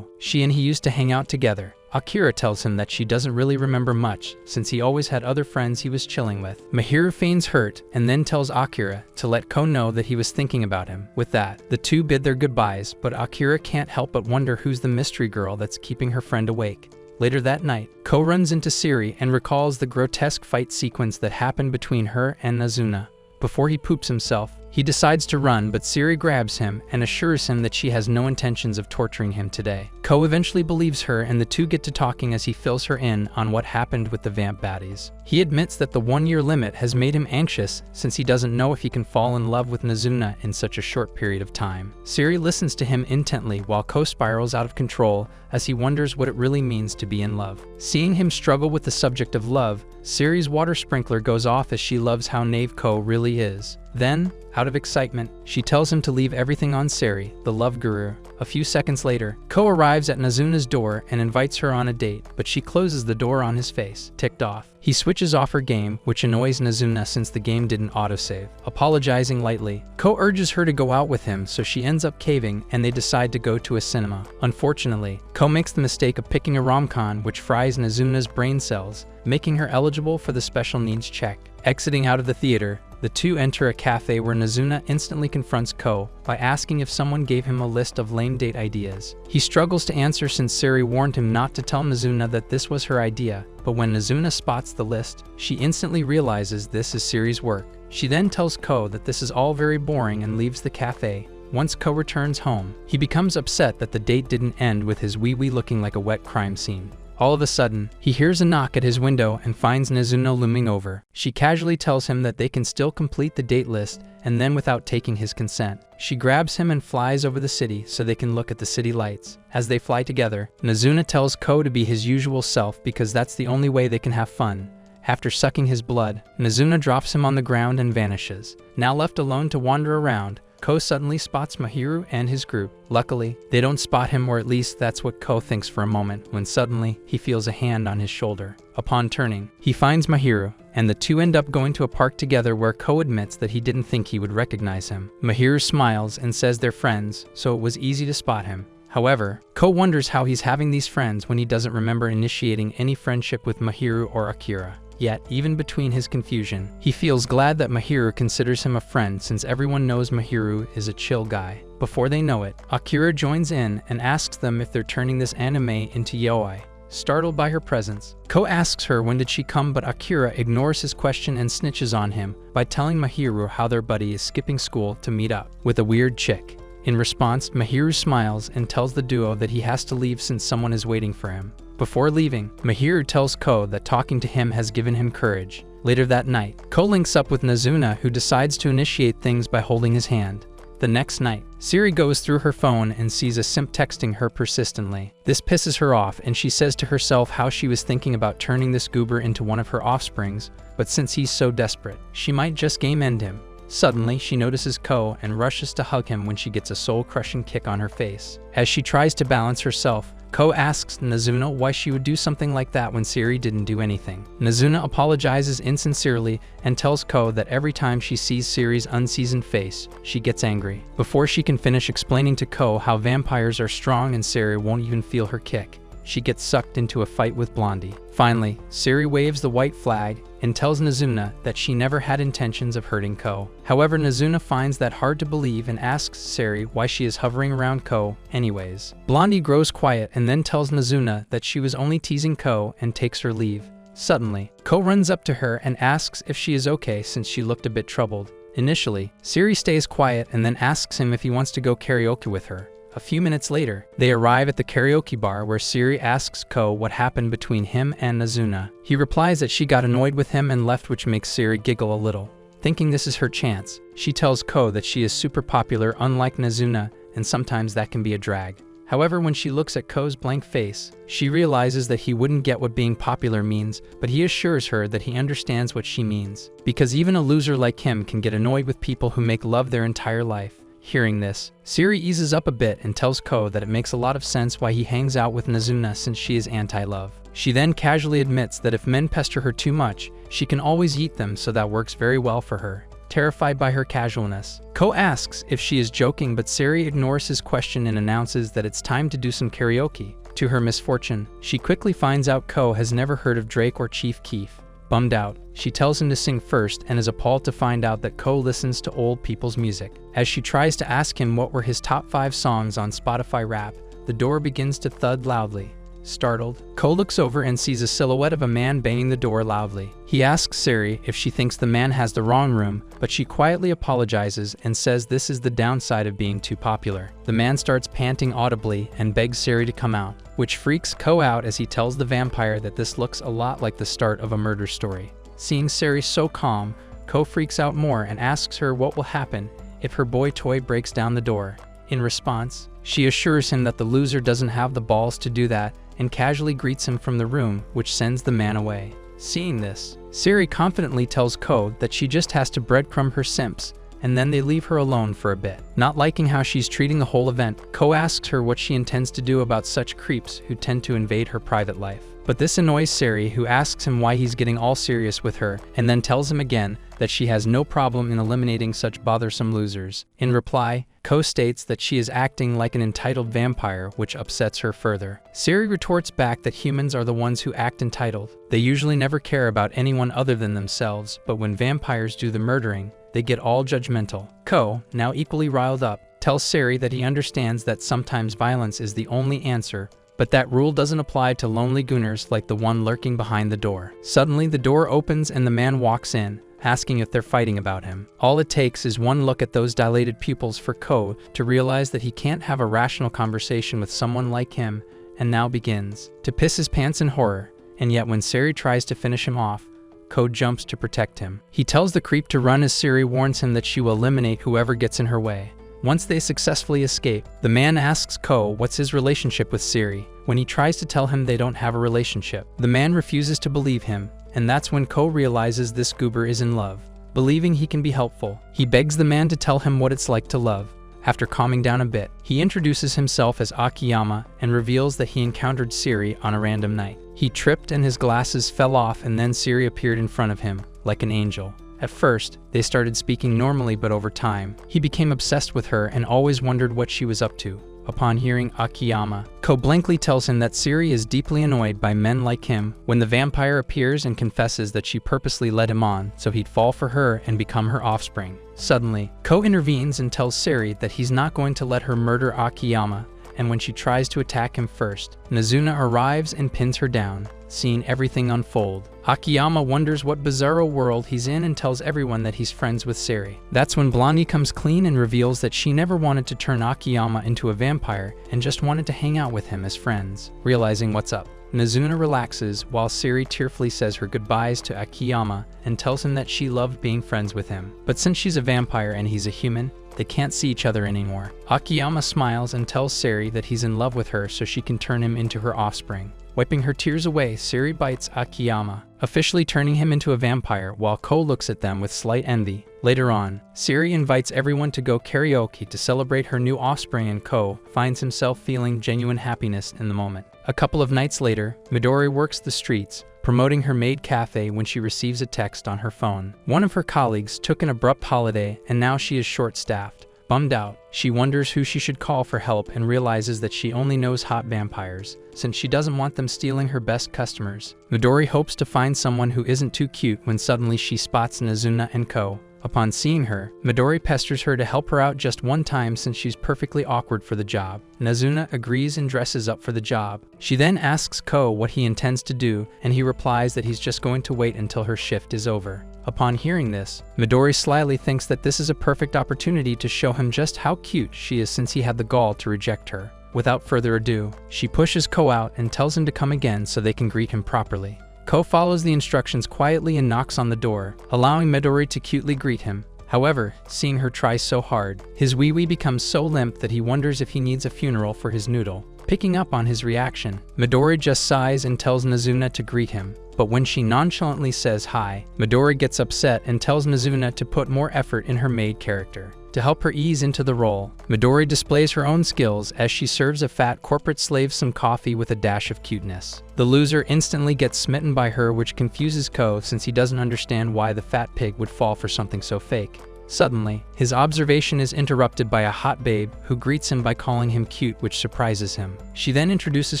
she and he used to hang out together. Akira tells him that she doesn't really remember much, since he always had other friends he was chilling with. Mahiru feigns hurt and then tells Akira to let Ko know that he was thinking about him. With that, the two bid their goodbyes, but Akira can't help but wonder who's the mystery girl that's keeping her friend awake. Later that night, Ko runs into Siri and recalls the grotesque fight sequence that happened between her and Nazuna. Before he poops himself, he decides to run, but Siri grabs him and assures him that she has no intentions of torturing him today. Ko eventually believes her, and the two get to talking as he fills her in on what happened with the vamp baddies. He admits that the 1-year limit has made him anxious since he doesn't know if he can fall in love with Nazuna in such a short period of time. Siri listens to him intently while Ko spirals out of control as he wonders what it really means to be in love. Seeing him struggle with the subject of love, Siri's water sprinkler goes off as she loves how naive Ko really is. Then, out of excitement, she tells him to leave everything on Siri, the love guru. A few seconds later, Ko arrives at Nazuna's door and invites her on a date, but she closes the door on his face, ticked off. He switches off her game, which annoys Nazuna since the game didn't autosave. Apologizing lightly, Ko urges her to go out with him, so she ends up caving and they decide to go to a cinema. Unfortunately, Ko makes the mistake of picking a rom-com, which fries Nazuna's brain cells, making her eligible for the special needs check. Exiting out of the theater, the two enter a cafe where Nazuna instantly confronts Ko by asking if someone gave him a list of lame date ideas. He struggles to answer since Siri warned him not to tell Nazuna that this was her idea, but when Nazuna spots the list, she instantly realizes this is Siri's work. She then tells Ko that this is all very boring and leaves the cafe. Once Ko returns home, he becomes upset that the date didn't end with his wee-wee looking like a wet crime scene. All of a sudden, he hears a knock at his window and finds Nazuna looming over. She casually tells him that they can still complete the date list, and then without taking his consent, she grabs him and flies over the city so they can look at the city lights. As they fly together, Nazuna tells Ko to be his usual self because that's the only way they can have fun. After sucking his blood, Nazuna drops him on the ground and vanishes. Now left alone to wander around, Ko suddenly spots Mahiru and his group. Luckily, they don't spot him, or at least that's what Ko thinks for a moment, when suddenly he feels a hand on his shoulder. Upon turning, he finds Mahiru, and the two end up going to a park together where Ko admits that he didn't think he would recognize him. Mahiru smiles and says they're friends, so it was easy to spot him. However, Ko wonders how he's having these friends when he doesn't remember initiating any friendship with Mahiru or Akira. Yet, even between his confusion, he feels glad that Mahiru considers him a friend since everyone knows Mahiru is a chill guy. Before they know it, Akira joins in and asks them if they're turning this anime into yaoi. Startled by her presence, Ko asks her when did she come, but Akira ignores his question and snitches on him by telling Mahiru how their buddy is skipping school to meet up with a weird chick. In response, Mahiru smiles and tells the duo that he has to leave since someone is waiting for him. Before leaving, Mahiru tells Ko that talking to him has given him courage. Later that night, Ko links up with Nazuna, who decides to initiate things by holding his hand. The next night, Siri goes through her phone and sees a simp texting her persistently. This pisses her off, and she says to herself how she was thinking about turning this goober into one of her offsprings, but since he's so desperate, she might just game end him. Suddenly, she notices Ko and rushes to hug him when she gets a soul-crushing kick on her face. As she tries to balance herself, Ko asks Nazuna why she would do something like that when Siri didn't do anything. Nazuna apologizes insincerely and tells Ko that every time she sees Siri's unseasoned face, she gets angry. Before she can finish explaining to Ko how vampires are strong and Siri won't even feel her kick, she gets sucked into a fight with Blondie. Finally, Siri waves the white flag and tells Nazuna that she never had intentions of hurting Ko. However, Nazuna finds that hard to believe and asks Siri why she is hovering around Ko anyways. Blondie grows quiet and then tells Nazuna that she was only teasing Ko and takes her leave. Suddenly, Ko runs up to her and asks if she is okay since she looked a bit troubled. Initially, Siri stays quiet and then asks him if he wants to go karaoke with her. A few minutes later, they arrive at the karaoke bar where Siri asks Ko what happened between him and Nazuna. He replies that she got annoyed with him and left, which makes Siri giggle a little. Thinking this is her chance, she tells Ko that she is super popular unlike Nazuna, and sometimes that can be a drag. However, when she looks at Ko's blank face, she realizes that he wouldn't get what being popular means, but he assures her that he understands what she means. Because even a loser like him can get annoyed with people who make love their entire life. Hearing this, Siri eases up a bit and tells Ko that it makes a lot of sense why he hangs out with Nazuna since she is anti-love. She then casually admits that if men pester her too much, she can always eat them, so that works very well for her. Terrified by her casualness, Ko asks if she is joking, but Siri ignores his question and announces that it's time to do some karaoke. To her misfortune, she quickly finds out Ko has never heard of Drake or Chief Keef. Bummed out, she tells him to sing first and is appalled to find out that Ko listens to old people's music. As she tries to ask him what were his top 5 songs on Spotify Rap, the door begins to thud loudly. Startled, Ko looks over and sees a silhouette of a man banging the door loudly. He asks Siri if she thinks the man has the wrong room, but she quietly apologizes and says this is the downside of being too popular. The man starts panting audibly and begs Siri to come out, which freaks Ko out as he tells the vampire that this looks a lot like the start of a murder story. Seeing Siri so calm, Ko freaks out more and asks her what will happen if her boy toy breaks down the door. In response, she assures him that the loser doesn't have the balls to do that and casually greets him from the room, which sends the man away. Seeing this, Siri confidently tells Ko that she just has to breadcrumb her simps, and then they leave her alone for a bit. Not liking how she's treating the whole event, Ko asks her what she intends to do about such creeps who tend to invade her private life. But this annoys Siri, who asks him why he's getting all serious with her, and then tells him again that she has no problem in eliminating such bothersome losers. In reply, Ko states that she is acting like an entitled vampire, which upsets her further. Siri retorts back that humans are the ones who act entitled. They usually never care about anyone other than themselves, but when vampires do the murdering, they get all judgmental. Ko, now equally riled up, tells Siri that he understands that sometimes violence is the only answer, but that rule doesn't apply to lonely gooners like the one lurking behind the door. Suddenly, the door opens and the man walks in, asking if they're fighting about him. All it takes is one look at those dilated pupils for Ko to realize that he can't have a rational conversation with someone like him, and now begins to piss his pants in horror, and yet when Siri tries to finish him off, Ko jumps to protect him. He tells the creep to run as Siri warns him that she will eliminate whoever gets in her way. Once they successfully escape, the man asks Ko what's his relationship with Siri. When he tries to tell him they don't have a relationship, the man refuses to believe him, and that's when Ko realizes this goober is in love. Believing he can be helpful, he begs the man to tell him what it's like to love. After calming down a bit, he introduces himself as Akiyama and reveals that he encountered Siri on a random night. He tripped and his glasses fell off, and then Siri appeared in front of him, like an angel. At first, they started speaking normally, but over time, he became obsessed with her and always wondered what she was up to. Upon hearing Akiyama, Ko blankly tells him that Siri is deeply annoyed by men like him when the vampire appears and confesses that she purposely led him on so he'd fall for her and become her offspring. Suddenly, Ko intervenes and tells Siri that he's not going to let her murder Akiyama, and when she tries to attack him first, Nazuna arrives and pins her down, seeing everything unfold. Akiyama wonders what bizarro world he's in and tells everyone that he's friends with Siri. That's when Blondie comes clean and reveals that she never wanted to turn Akiyama into a vampire and just wanted to hang out with him as friends. Realizing what's up, Nazuna relaxes while Siri tearfully says her goodbyes to Akiyama and tells him that she loved being friends with him. But since she's a vampire and he's a human, they can't see each other anymore. Akiyama smiles and tells Siri that he's in love with her so she can turn him into her offspring. Wiping her tears away, Siri bites Akiyama, officially turning him into a vampire, while Ko looks at them with slight envy. Later on, Siri invites everyone to go karaoke to celebrate her new offspring, and Ko finds himself feeling genuine happiness in the moment. A couple of nights later, Midori works the streets, promoting her Maid café when she receives a text on her phone. One of her colleagues took an abrupt holiday and now she is short-staffed. Bummed out, she wonders who she should call for help and realizes that she only knows hot vampires, since she doesn't want them stealing her best customers. Midori hopes to find someone who isn't too cute when suddenly she spots Nazuna and Ko. Upon seeing her, Midori pesters her to help her out just one time since she's perfectly awkward for the job. Nazuna agrees and dresses up for the job. She then asks Ko what he intends to do, and he replies that he's just going to wait until her shift is over. Upon hearing this, Midori slyly thinks that this is a perfect opportunity to show him just how cute she is since he had the gall to reject her. Without further ado, she pushes Ko out and tells him to come again so they can greet him properly. Ko follows the instructions quietly and knocks on the door, allowing Midori to cutely greet him. However, seeing her try so hard, his wee-wee becomes so limp that he wonders if he needs a funeral for his noodle. Picking up on his reaction, Midori just sighs and tells Nazuna to greet him. But when she nonchalantly says hi, Midori gets upset and tells Nazuna to put more effort in her Maid character. To help her ease into the role, Midori displays her own skills as she serves a fat corporate slave some coffee with a dash of cuteness. The loser instantly gets smitten by her, which confuses Ko since he doesn't understand why the fat pig would fall for something so fake. Suddenly, his observation is interrupted by a hot babe who greets him by calling him cute, which surprises him. She then introduces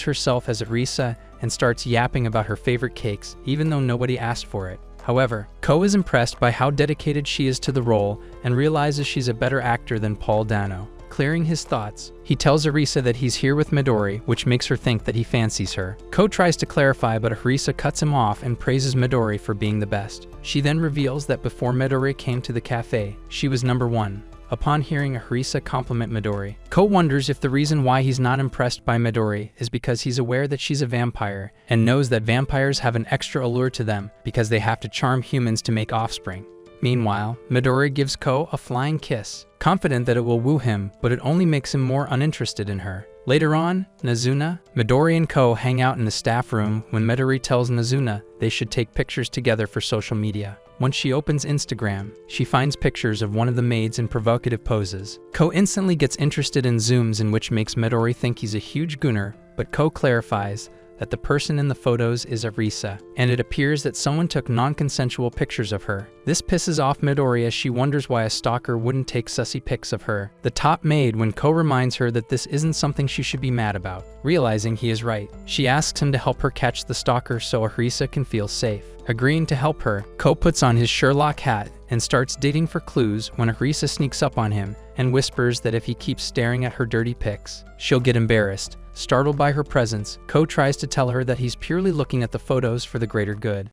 herself as Rizz and starts yapping about her favorite cakes, even though nobody asked for it. However, Ko is impressed by how dedicated she is to the role and realizes she's a better actor than Paul Dano. Clearing his thoughts, he tells Rizz that he's here with Midori, which makes her think that he fancies her. Ko tries to clarify, but Rizz cuts him off and praises Midori for being the best. She then reveals that before Midori came to the cafe, she was number one. Upon hearing Rizz compliment Midori, Ko wonders if the reason why he's not impressed by Midori is because he's aware that she's a vampire and knows that vampires have an extra allure to them because they have to charm humans to make offspring. Meanwhile, Midori gives Ko a flying kiss, confident that it will woo him, but it only makes him more uninterested in her. Later on, Nazuna, Midori, and Ko hang out in the staff room when Midori tells Nazuna they should take pictures together for social media. Once she opens Instagram, she finds pictures of one of the maids in provocative poses. Ko instantly gets interested in zooms, in which makes Midori think he's a huge gooner, but Ko clarifies that the person in the photos is Rizz, and it appears that someone took non-consensual pictures of her. This pisses off Midori as she wonders why a stalker wouldn't take sussy pics of her, the top maid, when Ko reminds her that this isn't something she should be mad about. Realizing he is right, she asks him to help her catch the stalker so Rizz can feel safe. Agreeing to help her, Ko puts on his Sherlock hat and starts digging for clues when Rizz sneaks up on him and whispers that if he keeps staring at her dirty pics, she'll get embarrassed. Startled by her presence, Ko tries to tell her that he's purely looking at the photos for the greater good.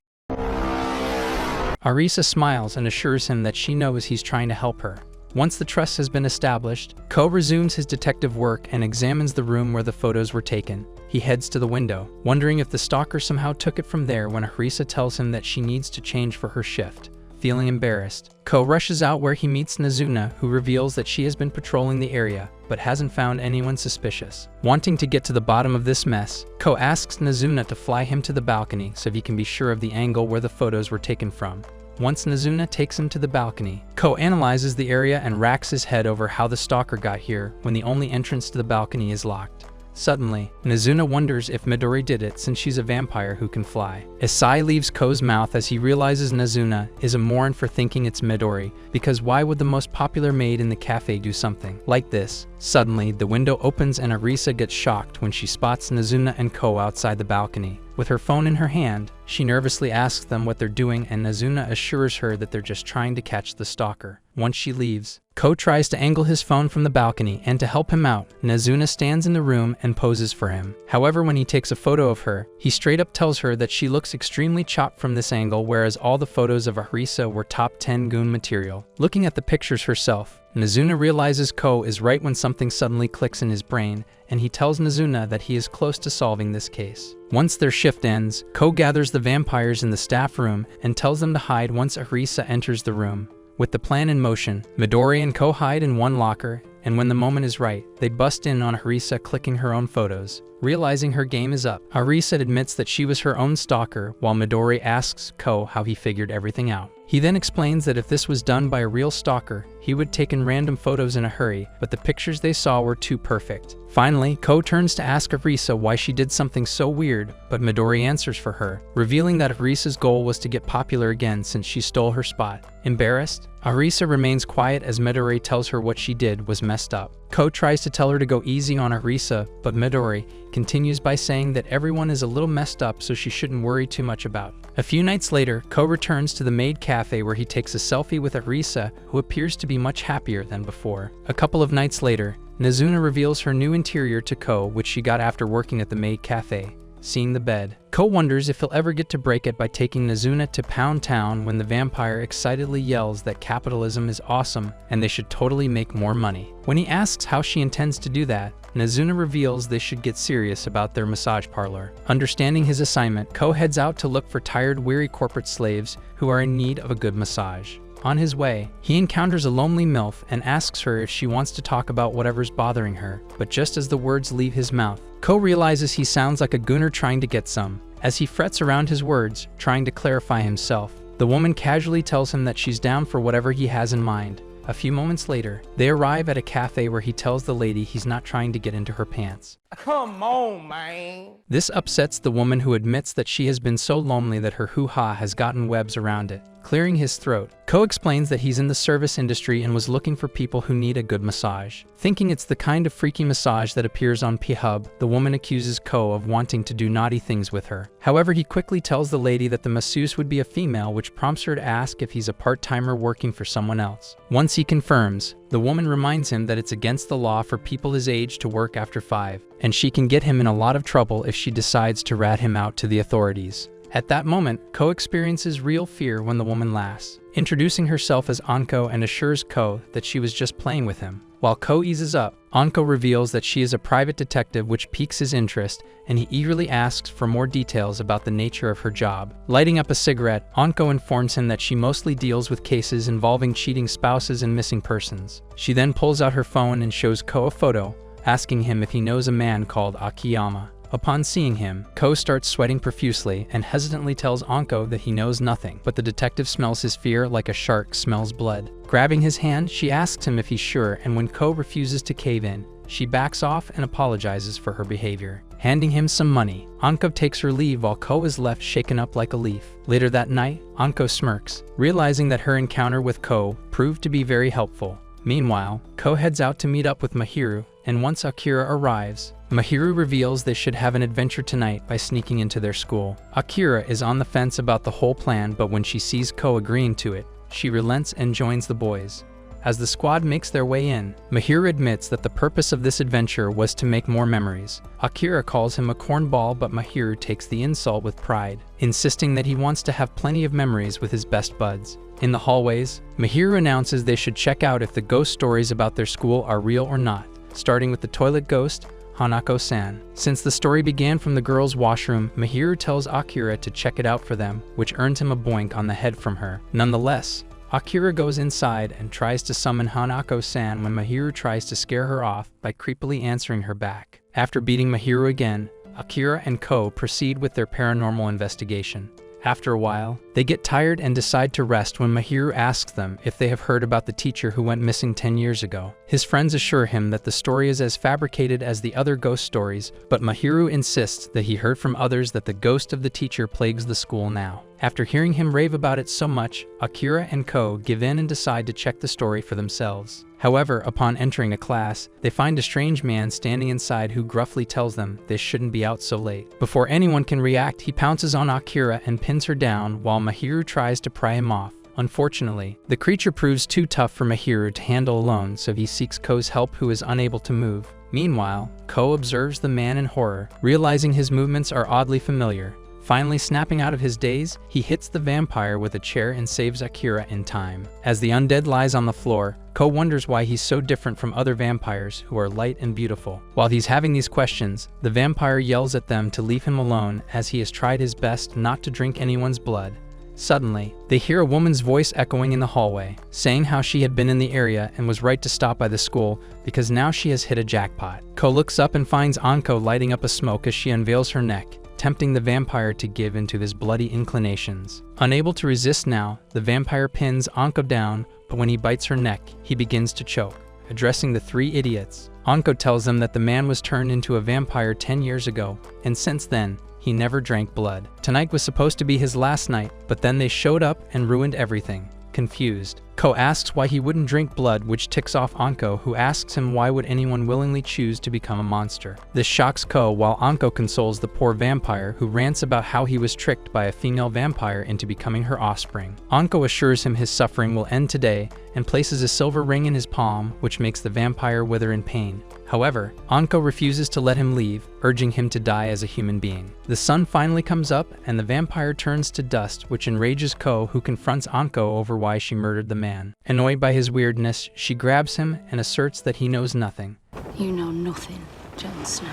Rizz smiles and assures him that she knows he's trying to help her. Once the trust has been established, Ko resumes his detective work and examines the room where the photos were taken. He heads to the window, wondering if the stalker somehow took it from there when Harisa tells him that she needs to change for her shift. Feeling embarrassed, Ko rushes out where he meets Nazuna, who reveals that she has been patrolling the area, but hasn't found anyone suspicious. Wanting to get to the bottom of this mess, Ko asks Nazuna to fly him to the balcony so he can be sure of the angle where the photos were taken from. Once Nazuna takes him to the balcony, Ko analyzes the area and racks his head over how the stalker got here when the only entrance to the balcony is locked. Suddenly, Nazuna wonders if Midori did it since she's a vampire who can fly. A sigh leaves Ko's mouth as he realizes Nazuna is a moron for thinking it's Midori, because why would the most popular maid in the cafe do something like this? Suddenly, the window opens and Arisa gets shocked when she spots Nazuna and Ko outside the balcony. With her phone in her hand, she nervously asks them what they're doing and Nazuna assures her that they're just trying to catch the stalker. Once she leaves, Ko tries to angle his phone from the balcony, and to help him out, Nazuna stands in the room and poses for him. However, when he takes a photo of her, he straight up tells her that she looks extremely chopped from this angle, whereas all the photos of Arisa were top 10 goon material. Looking at the pictures herself, Nazuna realizes Ko is right when something suddenly clicks in his brain, and he tells Nazuna that he is close to solving this case. Once their shift ends, Ko gathers the vampires in the staff room and tells them to hide once Arisa enters the room. With the plan in motion, Midori and Ko hide in one locker, and when the moment is right, they bust in on Arisa clicking her own photos. Realizing her game is up, Arisa admits that she was her own stalker, while Midori asks Ko how he figured everything out. He then explains that if this was done by a real stalker, he would take in random photos in a hurry, but the pictures they saw were too perfect. Finally, Ko turns to ask Arisa why she did something so weird, but Midori answers for her, revealing that Arisa's goal was to get popular again since she stole her spot. Embarrassed, Arisa remains quiet as Midori tells her what she did was messed up. Ko tries to tell her to go easy on Arisa, but Midori continues by saying that everyone is a little messed up so she shouldn't worry too much about. A few nights later, Ko returns to the Maid cafe where he takes a selfie with Arisa, who appears to be much happier than before. A couple of nights later, Nazuna reveals her new interior to Ko, which she got after working at the Maid cafe. Seeing the bed, Ko wonders if he'll ever get to break it by taking Nazuna to Pound Town when the vampire excitedly yells that capitalism is awesome and they should totally make more money. When he asks how she intends to do that, Nazuna reveals they should get serious about their massage parlor. Understanding his assignment, Ko heads out to look for tired, weary corporate slaves who are in need of a good massage. On his way, he encounters a lonely MILF and asks her if she wants to talk about whatever's bothering her, but just as the words leave his mouth, Ko realizes he sounds like a gooner trying to get some. As he frets around his words, trying to clarify himself, the woman casually tells him that she's down for whatever he has in mind. A few moments later, they arrive at a cafe where he tells the lady he's not trying to get into her pants. Come on, man. This upsets the woman, who admits that she has been so lonely that her hoo-ha has gotten webs around it. Clearing his throat, Ko explains that he's in the service industry and was looking for people who need a good massage. Thinking it's the kind of freaky massage that appears on P-Hub, the woman accuses Ko of wanting to do naughty things with her. However, he quickly tells the lady that the masseuse would be a female, which prompts her to ask if he's a part-timer working for someone else. Once he confirms, the woman reminds him that it's against the law for people his age to work after 5, and she can get him in a lot of trouble if she decides to rat him out to the authorities. At that moment, Ko experiences real fear when the woman laughs, introducing herself as Anko and assures Ko that she was just playing with him. While Ko eases up, Anko reveals that she is a private detective, which piques his interest, and he eagerly asks for more details about the nature of her job. Lighting up a cigarette, Anko informs him that she mostly deals with cases involving cheating spouses and missing persons. She then pulls out her phone and shows Ko a photo, asking him if he knows a man called Akiyama. Upon seeing him, Ko starts sweating profusely and hesitantly tells Anko that he knows nothing, but the detective smells his fear like a shark smells blood. Grabbing his hand, she asks him if he's sure, and when Ko refuses to cave in, she backs off and apologizes for her behavior. Handing him some money, Anko takes her leave while Ko is left shaken up like a leaf. Later that night, Anko smirks, realizing that her encounter with Ko proved to be very helpful. Meanwhile, Ko heads out to meet up with Mahiru, and once Akira arrives, Mahiru reveals they should have an adventure tonight by sneaking into their school. Akira is on the fence about the whole plan, but when she sees Ko agreeing to it, she relents and joins the boys. As the squad makes their way in, Mahiru admits that the purpose of this adventure was to make more memories. Akira calls him a cornball, but Mahiru takes the insult with pride, insisting that he wants to have plenty of memories with his best buds. In the hallways, Mahiru announces they should check out if the ghost stories about their school are real or not. Starting with the toilet ghost, Hanako-san. Since the story began from the girls' washroom, Mahiru tells Akira to check it out for them, which earns him a boink on the head from her. Nonetheless, Akira goes inside and tries to summon Hanako-san when Mahiru tries to scare her off by creepily answering her back. After beating Mahiru again, Akira and Ko proceed with their paranormal investigation. After a while, they get tired and decide to rest when Mahiru asks them if they have heard about the teacher who went missing 10 years ago. His friends assure him that the story is as fabricated as the other ghost stories, but Mahiru insists that he heard from others that the ghost of the teacher plagues the school now. After hearing him rave about it so much, Akira and Ko give in and decide to check the story for themselves. However, upon entering a class, they find a strange man standing inside who gruffly tells them they shouldn't be out so late. Before anyone can react, he pounces on Akira and pins her down while Mahiru tries to pry him off. Unfortunately, the creature proves too tough for Mahiru to handle alone, so he seeks Ko's help, who is unable to move. Meanwhile, Ko observes the man in horror, realizing his movements are oddly familiar. Finally snapping out of his daze, he hits the vampire with a chair and saves Akira in time. As the undead lies on the floor, Ko wonders why he's so different from other vampires who are light and beautiful. While he's having these questions, the vampire yells at them to leave him alone as he has tried his best not to drink anyone's blood. Suddenly, they hear a woman's voice echoing in the hallway, saying how she had been in the area and was right to stop by the school because now she has hit a jackpot. Ko looks up and finds Anko lighting up a smoke as she unveils her neck, tempting the vampire to give in to his bloody inclinations. Unable to resist now, the vampire pins Anko down, but when he bites her neck, he begins to choke. Addressing the three idiots, Anko tells them that the man was turned into a vampire 10 years ago, and since then, he never drank blood. Tonight was supposed to be his last night, but then they showed up and ruined everything. Confused, Ko asks why he wouldn't drink blood, which ticks off Anko, who asks him why would anyone willingly choose to become a monster. This shocks Ko, while Anko consoles the poor vampire, who rants about how he was tricked by a female vampire into becoming her offspring. Anko assures him his suffering will end today and places a silver ring in his palm, which makes the vampire wither in pain. However, Anko refuses to let him leave, urging him to die as a human being. The sun finally comes up and the vampire turns to dust, which enrages Ko, who confronts Anko over why she murdered the man. Annoyed by his weirdness, she grabs him and asserts that he knows nothing. You know nothing, Jon Snow.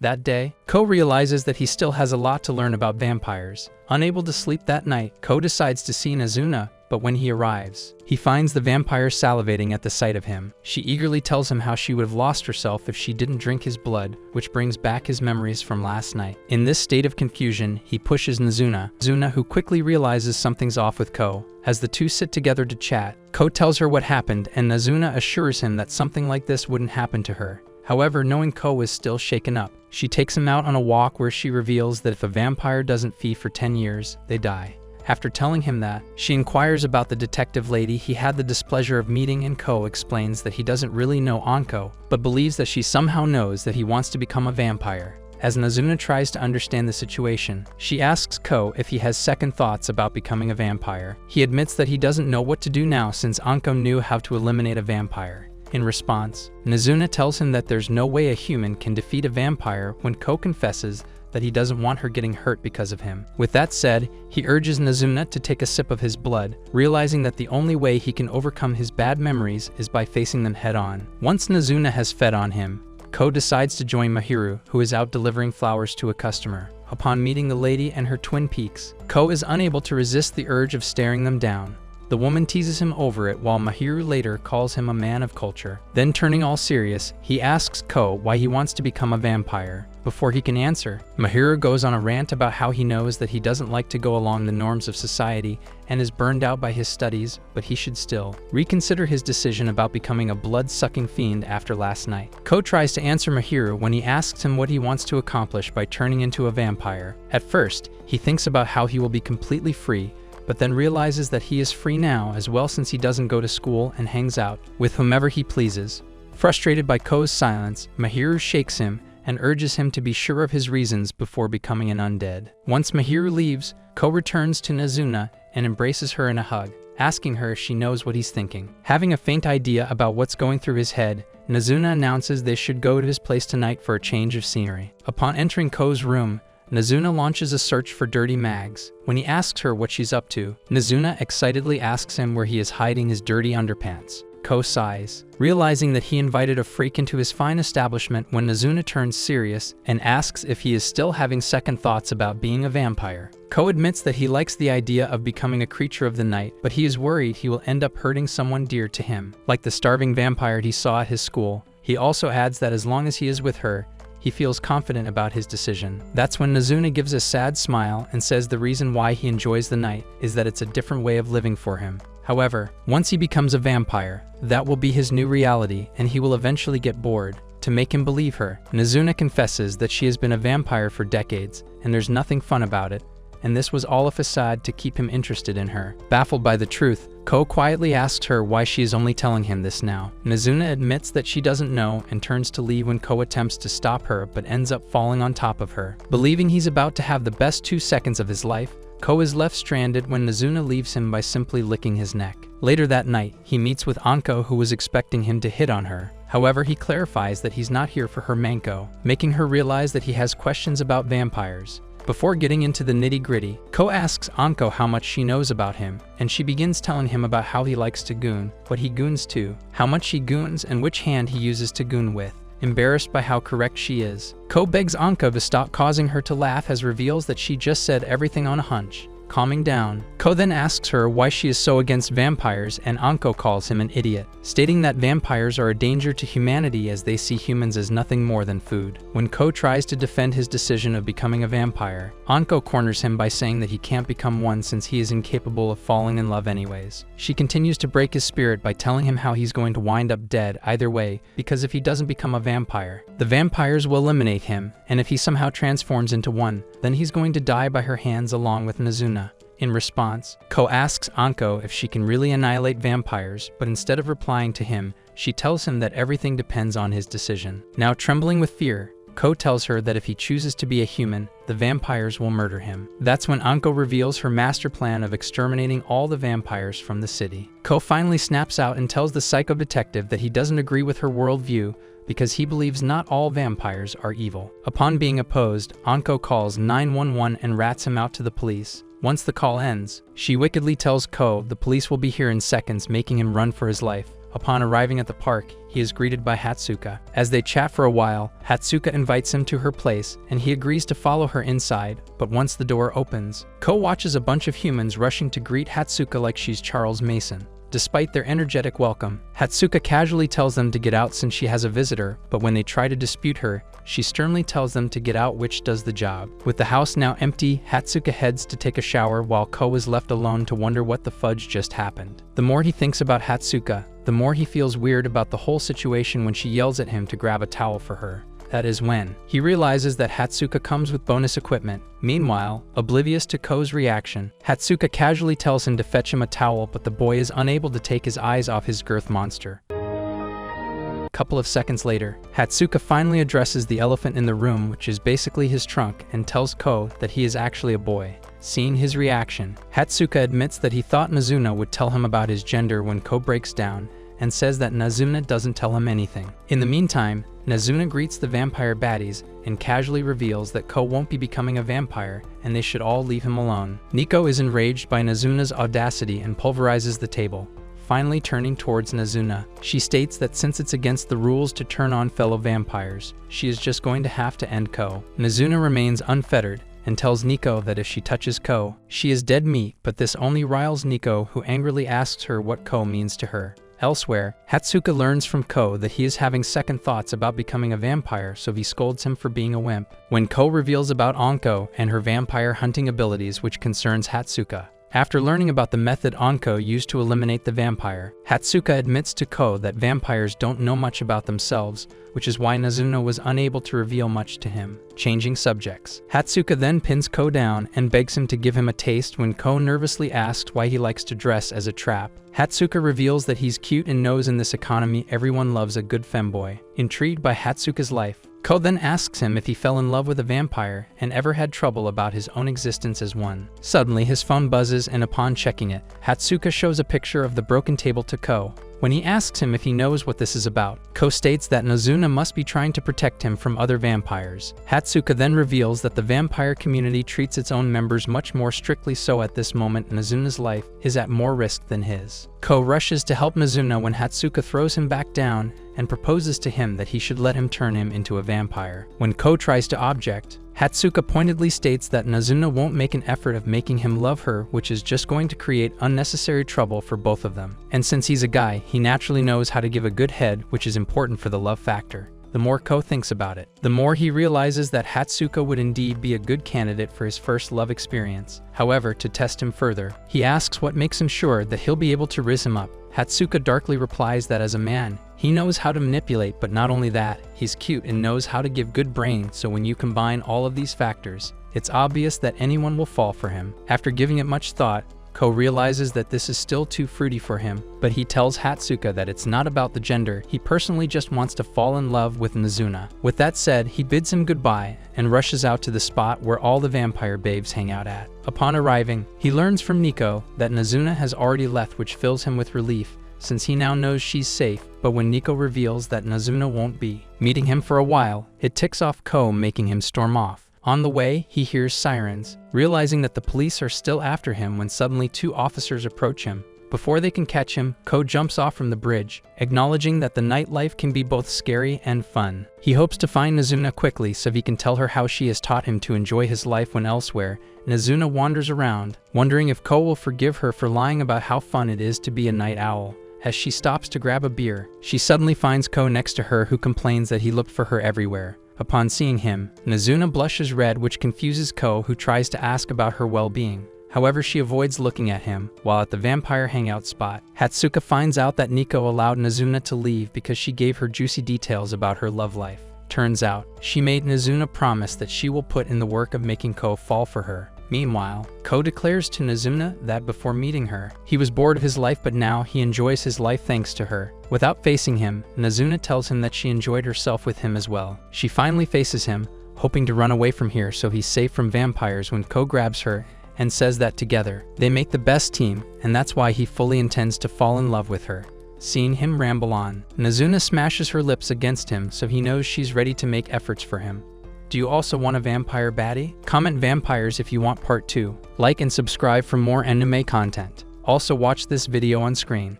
That day, Ko realizes that he still has a lot to learn about vampires. Unable to sleep that night, Ko decides to see Nazuna, but when he arrives, he finds the vampire salivating at the sight of him. She eagerly tells him how she would have lost herself if she didn't drink his blood, which brings back his memories from last night. In this state of confusion, he pushes Nazuna, who quickly realizes something's off with Ko. As the two sit together to chat, Ko tells her what happened and Nazuna assures him that something like this wouldn't happen to her. However, knowing Ko is still shaken up, she takes him out on a walk where she reveals that if a vampire doesn't feed for 10 years, they die. After telling him that, she inquires about the detective lady he had the displeasure of meeting, and Ko explains that he doesn't really know Anko, but believes that she somehow knows that he wants to become a vampire. As Nazuna tries to understand the situation, she asks Ko if he has second thoughts about becoming a vampire. He admits that he doesn't know what to do now since Anko knew how to eliminate a vampire. In response, Nazuna tells him that there's no way a human can defeat a vampire when Ko confesses that he doesn't want her getting hurt because of him. With that said, he urges Nazuna to take a sip of his blood, realizing that the only way he can overcome his bad memories is by facing them head on. Once Nazuna has fed on him, Ko decides to join Mahiru, who is out delivering flowers to a customer. Upon meeting the lady and her twin peaks, Ko is unable to resist the urge of staring them down. The woman teases him over it, while Mahiru later calls him a man of culture. Then turning all serious, he asks Ko why he wants to become a vampire. Before he can answer, Mahiru goes on a rant about how he knows that he doesn't like to go along the norms of society and is burned out by his studies, but he should still reconsider his decision about becoming a blood-sucking fiend after last night. Ko tries to answer Mahiru when he asks him what he wants to accomplish by turning into a vampire. At first, he thinks about how he will be completely free, but then realizes that he is free now as well since he doesn't go to school and hangs out with whomever he pleases. Frustrated by Ko's silence, Mahiru shakes him and urges him to be sure of his reasons before becoming an undead. Once Mahiru leaves, Ko returns to Nazuna and embraces her in a hug, asking her if she knows what he's thinking. Having a faint idea about what's going through his head, Nazuna announces they should go to his place tonight for a change of scenery. Upon entering Ko's room, Nazuna launches a search for dirty mags. When he asks her what she's up to, Nazuna excitedly asks him where he is hiding his dirty underpants. Ko sighs, realizing that he invited a freak into his fine establishment when Nazuna turns serious and asks if he is still having second thoughts about being a vampire. Ko admits that he likes the idea of becoming a creature of the night, but he is worried he will end up hurting someone dear to him, like the starving vampire he saw at his school. He also adds that as long as he is with her, he feels confident about his decision. That's when Nazuna gives a sad smile and says the reason why he enjoys the night is that it's a different way of living for him. However, once he becomes a vampire, that will be his new reality and he will eventually get bored. To make him believe her, Nazuna confesses that she has been a vampire for decades and there's nothing fun about it, and this was all a facade to keep him interested in her. Baffled by the truth, Ko quietly asks her why she is only telling him this now. Nazuna admits that she doesn't know and turns to leave when Ko attempts to stop her but ends up falling on top of her. Believing he's about to have the best 2 seconds of his life, Ko is left stranded when Nazuna leaves him by simply licking his neck. Later that night, he meets with Anko, who was expecting him to hit on her. However, he clarifies that he's not here for her manko, making her realize that he has questions about vampires. Before getting into the nitty-gritty, Ko asks Anko how much she knows about him, and she begins telling him about how he likes to goon, what he goons to, how much he goons, and which hand he uses to goon with. Embarrassed by how correct she is, Ko begs Anko to stop causing her to laugh as reveals that she just said everything on a hunch. Calming down, Ko then asks her why she is so against vampires, and Anko calls him an idiot, stating that vampires are a danger to humanity as they see humans as nothing more than food. When Ko tries to defend his decision of becoming a vampire, Anko corners him by saying that he can't become one since he is incapable of falling in love anyways. She continues to break his spirit by telling him how he's going to wind up dead either way, because if he doesn't become a vampire, the vampires will eliminate him, and if he somehow transforms into one, then he's going to die by her hands along with Nazuna. In response, Ko asks Anko if she can really annihilate vampires, but instead of replying to him, she tells him that everything depends on his decision. Now trembling with fear, Ko tells her that if he chooses to be a human, the vampires will murder him. That's when Anko reveals her master plan of exterminating all the vampires from the city. Ko finally snaps out and tells the psycho detective that he doesn't agree with her worldview because he believes not all vampires are evil. Upon being opposed, Anko calls 911 and rats him out to the police. Once the call ends, she wickedly tells Ko the police will be here in seconds, making him run for his life. Upon arriving at the park, he is greeted by Hatsuka. As they chat for a while, Hatsuka invites him to her place, and he agrees to follow her inside, but once the door opens, Ko watches a bunch of humans rushing to greet Hatsuka like she's Charles Mason. Despite their energetic welcome, Hatsuka casually tells them to get out since she has a visitor, but when they try to dispute her, she sternly tells them to get out, which does the job. With the house now empty, Hatsuka heads to take a shower while Ko is left alone to wonder what the fudge just happened. The more he thinks about Hatsuka, the more he feels weird about the whole situation when she yells at him to grab a towel for her. That is when he realizes that Hatsuka comes with bonus equipment. Meanwhile, oblivious to Ko's reaction, Hatsuka casually tells him to fetch him a towel, but the boy is unable to take his eyes off his girth monster. A couple of seconds later, Hatsuka finally addresses the elephant in the room, which is basically his trunk, and tells Ko that he is actually a boy. Seeing his reaction, Hatsuka admits that he thought Nazuna would tell him about his gender when Ko breaks down, and says that Nazuna doesn't tell him anything. In the meantime, Nazuna greets the vampire baddies and casually reveals that Ko won't be becoming a vampire and they should all leave him alone. Nico is enraged by Nazuna's audacity and pulverizes the table. Finally turning towards Nazuna, she states that since it's against the rules to turn on fellow vampires, she is just going to have to end Ko. Nazuna remains unfettered and tells Nico that if she touches Ko, she is dead meat, but this only riles Nico, who angrily asks her what Ko means to her. Elsewhere, Hatsuka learns from Ko that he is having second thoughts about becoming a vampire, so he scolds him for being a wimp. When Ko reveals about Anko and her vampire hunting abilities, which concerns Hatsuka. After learning about the method Anko used to eliminate the vampire, Hatsuka admits to Ko that vampires don't know much about themselves, which is why Nazuna was unable to reveal much to him. Changing subjects, Hatsuka then pins Ko down and begs him to give him a taste when Ko nervously asks why he likes to dress as a trap. Hatsuka reveals that he's cute and knows in this economy everyone loves a good femboy. Intrigued by Hatsuka's life, Ko then asks him if he fell in love with a vampire and ever had trouble about his own existence as one. Suddenly his phone buzzes and upon checking it, Hatsuka shows a picture of the broken table to Ko. When he asks him if he knows what this is about, Ko states that Nazuna must be trying to protect him from other vampires. Hatsuka then reveals that the vampire community treats its own members much more strictly, so at this moment Nazuna's life is at more risk than his. Ko rushes to help Nazuna when Hatsuka throws him back down and proposes to him that he should let him turn him into a vampire. When Ko tries to object, Hatsuka pointedly states that Nazuna won't make an effort of making him love her, which is just going to create unnecessary trouble for both of them. And since he's a guy, he naturally knows how to give a good head, which is important for the love factor. The more Ko thinks about it, the more he realizes that Hatsuka would indeed be a good candidate for his first love experience. However, to test him further, he asks what makes him sure that he'll be able to rizz him up. Hatsuka darkly replies that as a man, he knows how to manipulate, but not only that, he's cute and knows how to give good brain, so when you combine all of these factors, it's obvious that anyone will fall for him. After giving it much thought, Ko realizes that this is still too fruity for him, but he tells Hatsuka that it's not about the gender, he personally just wants to fall in love with Nazuna. With that said, he bids him goodbye and rushes out to the spot where all the vampire babes hang out at. Upon arriving, he learns from Nico that Nazuna has already left, which fills him with relief, since he now knows she's safe. But when Nico reveals that Nazuna won't be meeting him for a while, it ticks off Ko, making him storm off. On the way, he hears sirens, realizing that the police are still after him when suddenly 2 officers approach him. Before they can catch him, Ko jumps off from the bridge, acknowledging that the nightlife can be both scary and fun. He hopes to find Nazuna quickly so he can tell her how she has taught him to enjoy his life when elsewhere. Nazuna wanders around, wondering if Ko will forgive her for lying about how fun it is to be a night owl. As she stops to grab a beer, she suddenly finds Ko next to her, who complains that he looked for her everywhere. Upon seeing him, Nazuna blushes red, which confuses Ko, who tries to ask about her well-being. However, she avoids looking at him. While at the vampire hangout spot, Hatsuka finds out that Nico allowed Nazuna to leave because she gave her juicy details about her love life. Turns out, she made Nazuna promise that she will put in the work of making Ko fall for her. Meanwhile, Ko declares to Nazuna that before meeting her, he was bored of his life, but now he enjoys his life thanks to her. Without facing him, Nazuna tells him that she enjoyed herself with him as well. She finally faces him, hoping to run away from here so he's safe from vampires, when Ko grabs her and says that together, they make the best team, and that's why he fully intends to fall in love with her. Seeing him ramble on, Nazuna smashes her lips against him so he knows she's ready to make efforts for him. Do you also want a vampire baddie? Comment vampires if you want part 2. Like and subscribe for more anime content. Also watch this video on screen.